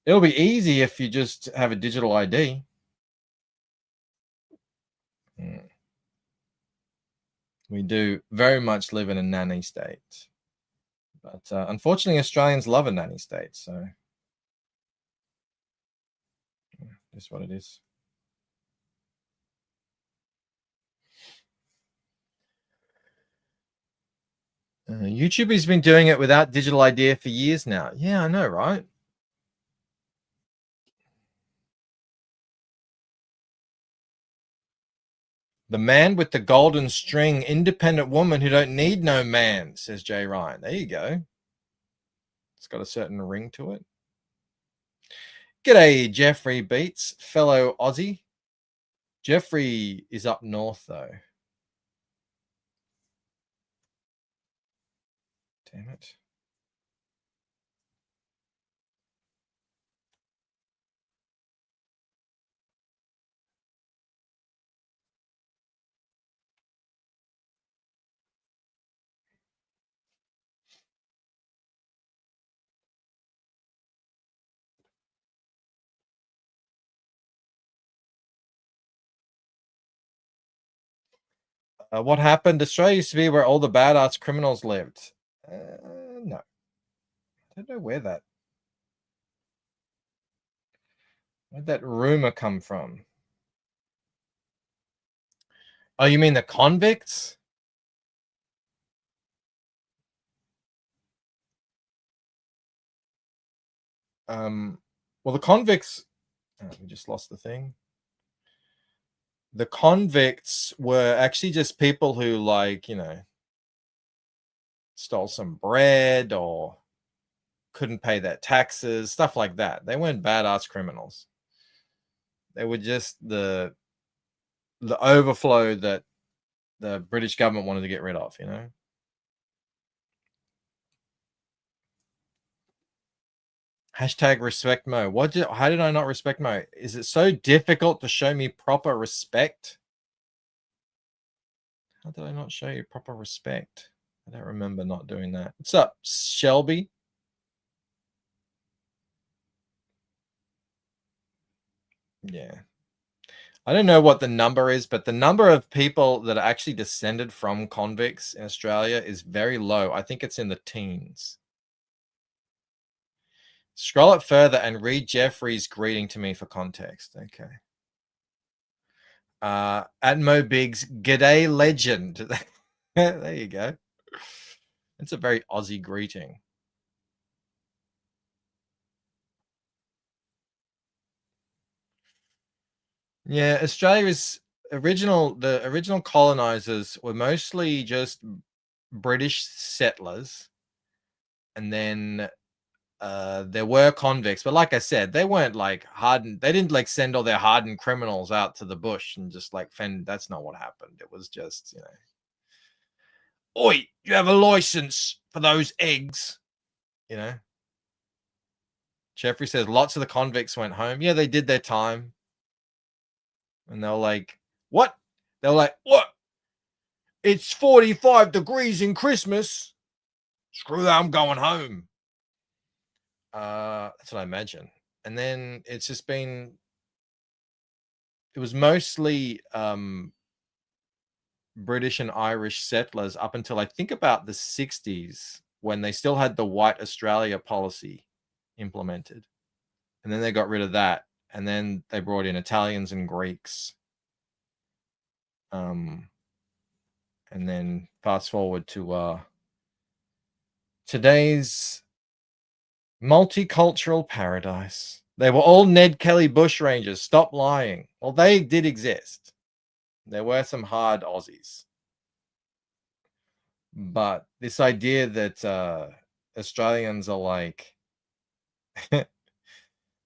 It'll be easy if you just have a digital ID. We do very much live in a nanny state. But unfortunately, Australians love a nanny state. So that's what it is. YouTube has been doing it without digital ID for years now. Yeah, I know, right? The man with the golden string, independent woman who don't need no man, says Jay Ryan. There you go. It's got a certain ring to it. G'day, Jeffrey Beats, fellow Aussie. Jeffrey is up north, though. Damn it. What happened? Australia used to be where all the badass criminals lived. No. I don't know where'd that rumor come from? Oh, you mean the convicts? Well, the convicts... we just lost the thing. The convicts were actually just people who, like, stole some bread or couldn't pay their taxes, stuff like that. They weren't badass criminals. They were just the overflow that the British government wanted to get rid of, Hashtag respect Mo. How did I not respect Mo? Is it so difficult to show me proper respect? How did I not show you proper respect? I don't remember not doing that. What's up, Shelby? Yeah. I don't know what the number is, but the number of people that are actually descended from convicts in Australia is very low. I think it's in the teens. Scroll up further and read Jeffrey's greeting to me for context. Okay. At Mo Biggs, g'day legend. There you go. It's a very Aussie greeting. Yeah, Australia's the original colonizers were mostly just British settlers, and then there were convicts, but like I said, they weren't like hardened. They didn't like send all their hardened criminals out to the bush and just like fend. That's not what happened. It was just, oi, you have a license for those eggs, Jeffrey says lots of the convicts went home. Yeah, they did their time. And they were like, what? They were like, what? It's 45 degrees in Christmas. Screw that, I'm going home. That's what I imagine. And then it's just been, it was mostly British and Irish settlers up until I think about the 60s, when they still had the White Australia policy implemented. And then they got rid of that. And then they brought in Italians and Greeks. And then fast forward to today's multicultural paradise. They were all Ned Kelly bushrangers. Stop lying. Well, they did exist. There were some hard Aussies. But this idea that Australians are like...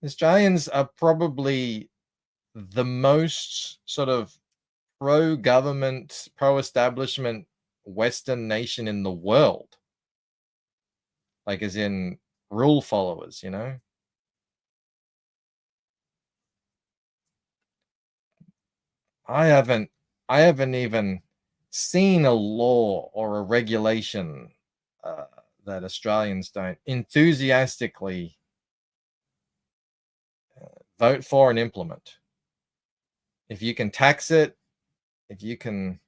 Australians are probably the most sort of pro-government, pro-establishment Western nation in the world. Like, as in rule followers, you know? I haven't even seen a law or a regulation that Australians don't enthusiastically vote for and implement. If you can tax it, if you can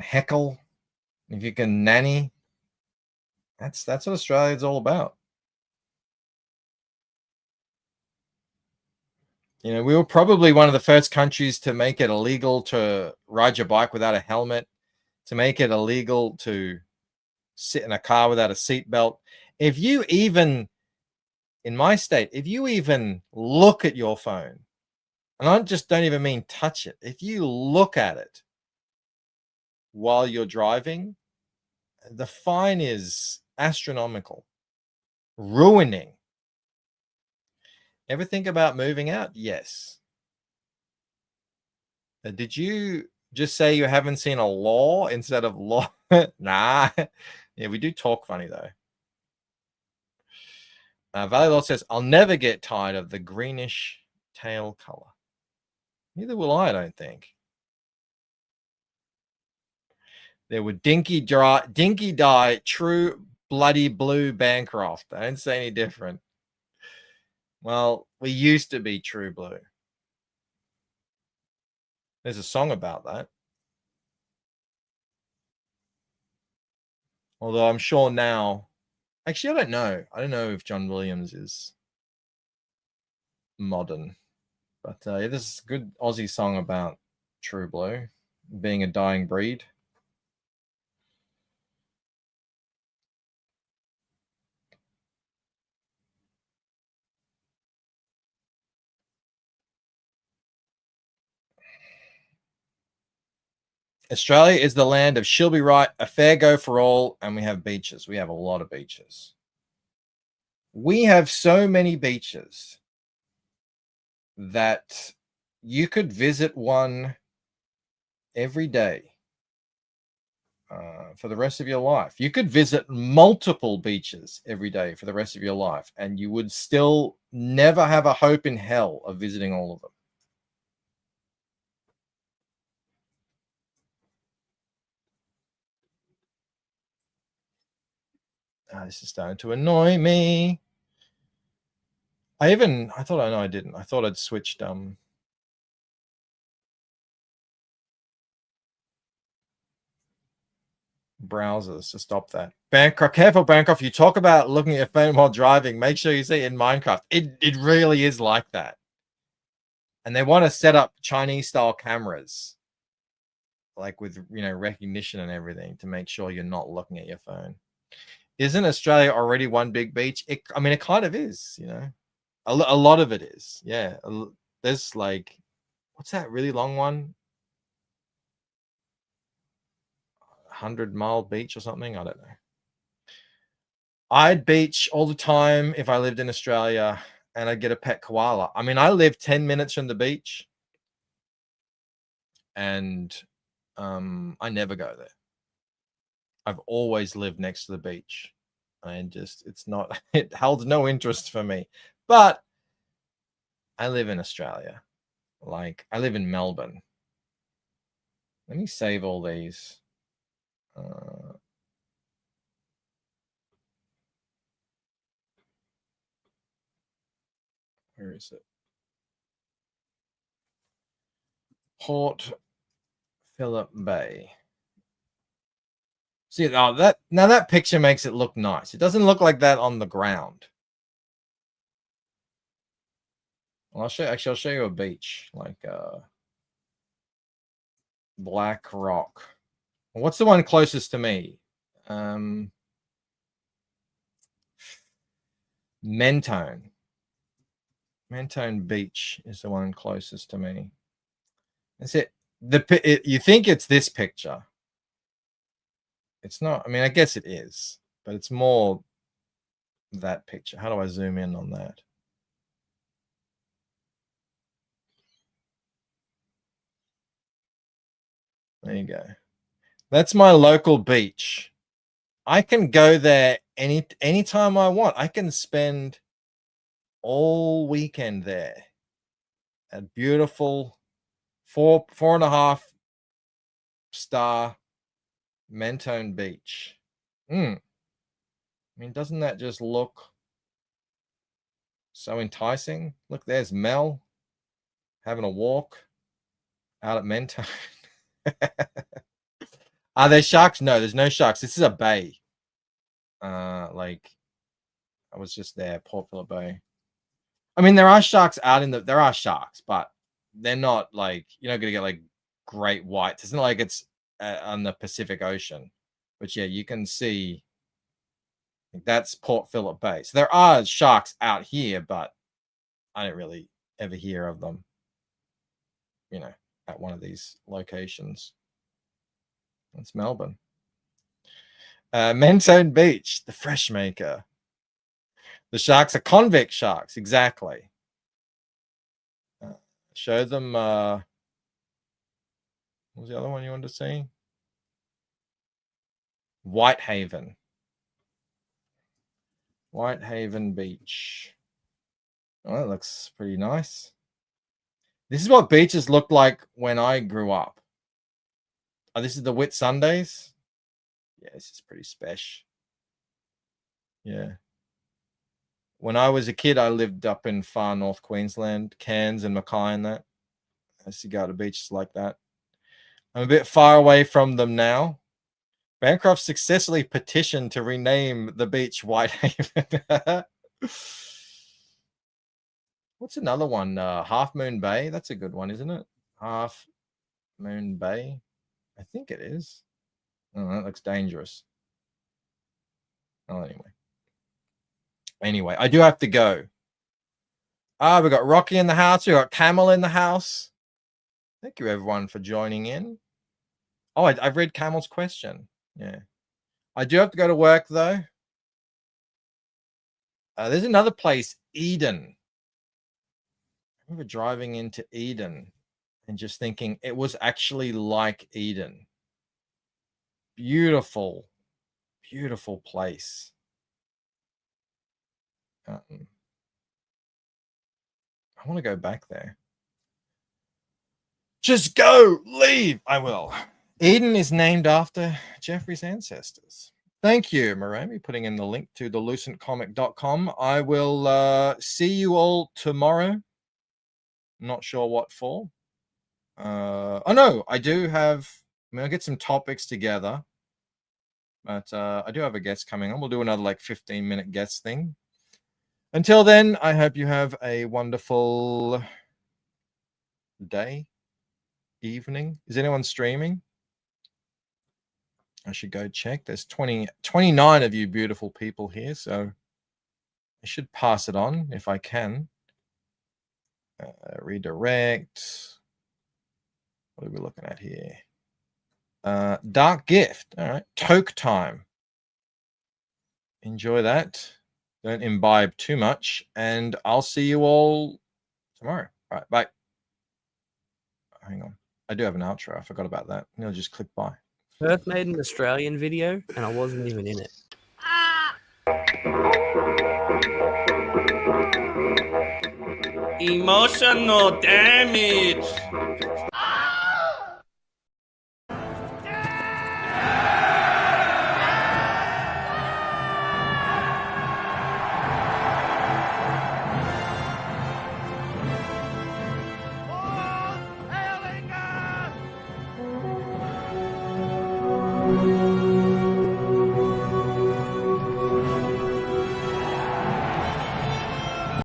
heckle, if you can nanny, that's what Australia's all about. You know, we were probably one of the first countries to make it illegal to ride your bike without a helmet, to make it illegal to sit in a car without a seatbelt. If you even, in my state, if you even look at your phone, and I just don't even mean touch it, if you look at it while you're driving, the fine is astronomical, ruining. Ever think about moving out? Yes. Did you just say you haven't seen a law instead of law? Nah. Yeah, we do talk funny though. Valley Lord says, I'll never get tired of the greenish tail color. Neither will I don't think. There were Dinky Dye, True Bloody Blue Bancroft. I don't say any different. Well, we used to be True Blue. There's a song about that. Although I'm sure now, actually, I don't know. I don't know if John Williams is modern. But yeah, this is a good Aussie song about True Blue being a dying breed. Australia is the land of she'll be right, a fair go for all, and we have beaches. We have a lot of beaches. We have so many beaches that you could visit one every day for the rest of your life. You could visit multiple beaches every day for the rest of your life, and you would still never have a hope in hell of visiting all of them. This is starting to annoy me. I thought I didn't. I thought I'd switched browsers to stop that. Bancroft, careful, Bancroft. You talk about looking at your phone while driving. Make sure you see it in Minecraft. It really is like that. And they want to set up Chinese style cameras, like with recognition and everything, to make sure you're not looking at your phone. Isn't Australia already one big beach? It kind of is, a lot of it is. Yeah. There's like, what's that really long one? 100-mile beach or something? I don't know. I'd beach all the time if I lived in Australia, and I'd get a pet koala. I live 10 minutes from the beach, and I never go there. I've always lived next to the beach. it's not, it holds no interest for me. But I live in Australia. Like, I live in Melbourne. Let me save all these. Where is it? Port Phillip Bay. See, now that picture makes it look nice. It doesn't look like that on the ground. Well, I'll show you a beach, like Black Rock. What's the one closest to me? Mentone. Mentone Beach is the one closest to me. That's it. You think it's this picture. It's not. I mean, I guess it is, but it's more that picture. How do I zoom in on that? There you go. That's my local beach. I can go there anytime I want. I can spend all weekend there. A beautiful 4.5 star Mentone Beach. I mean, doesn't that just look so enticing? Look, there's Mel having a walk out at Mentone. Are there sharks? No, there's no sharks. This is a bay. Like, I was just there, Port Phillip Bay. I mean, there are sharks out in there are sharks, but they're not like, you're not going to get like great whites. It's not like it's on the Pacific Ocean. But yeah, you can see that's Port Phillip Bay. So there are sharks out here, but I don't really ever hear of them, you know, at one of these locations. That's Melbourne. Mentone Beach, the fresh maker. The sharks are convict sharks, exactly. Show them. What was the other one you wanted to see? Whitehaven. Whitehaven Beach. Oh, that looks pretty nice. This is what beaches looked like when I grew up. Oh, this is the Whitsundays. Yeah, this is pretty special. Yeah. When I was a kid, I lived up in far north Queensland, Cairns and Mackay and that. I used to go to beaches like that. I'm a bit far away from them now. Bancroft successfully petitioned to rename the beach Whitehaven. What's another one? Half Moon Bay. That's a good one, isn't it? Half Moon Bay. I think it is. Oh, that looks dangerous. Oh, anyway, I do have to go. We got Rocky in the house. We got Camel in the house. Thank you, everyone, for joining in. Oh, I've read Camel's question. Yeah. I do have to go to work, though. There's another place, Eden. I remember driving into Eden and just thinking it was actually like Eden. Beautiful, beautiful place. I want to go back there. Just go, leave. I will. Eden is named after Jeffrey's ancestors. Thank you, Marami, putting in the link to thelucentcomic.com. I will see you all tomorrow. Not sure what for. Oh, no, I do have... I'll get some topics together. But I do have a guest coming on. We'll do another, 15-minute guest thing. Until then, I hope you have a wonderful day, evening. Is anyone streaming? I should go check. There's 29 of you beautiful people here, so I should pass it on if I can. Redirect. What are we looking at here? Dark Gift. All right. Toke time. Enjoy that. Don't imbibe too much. And I'll see you all tomorrow. All right. Bye. Hang on. I do have an outro. I forgot about that. I'll just click bye.
Perth made an Australian video and I wasn't even in it.
Emotional damage.
Erlinger!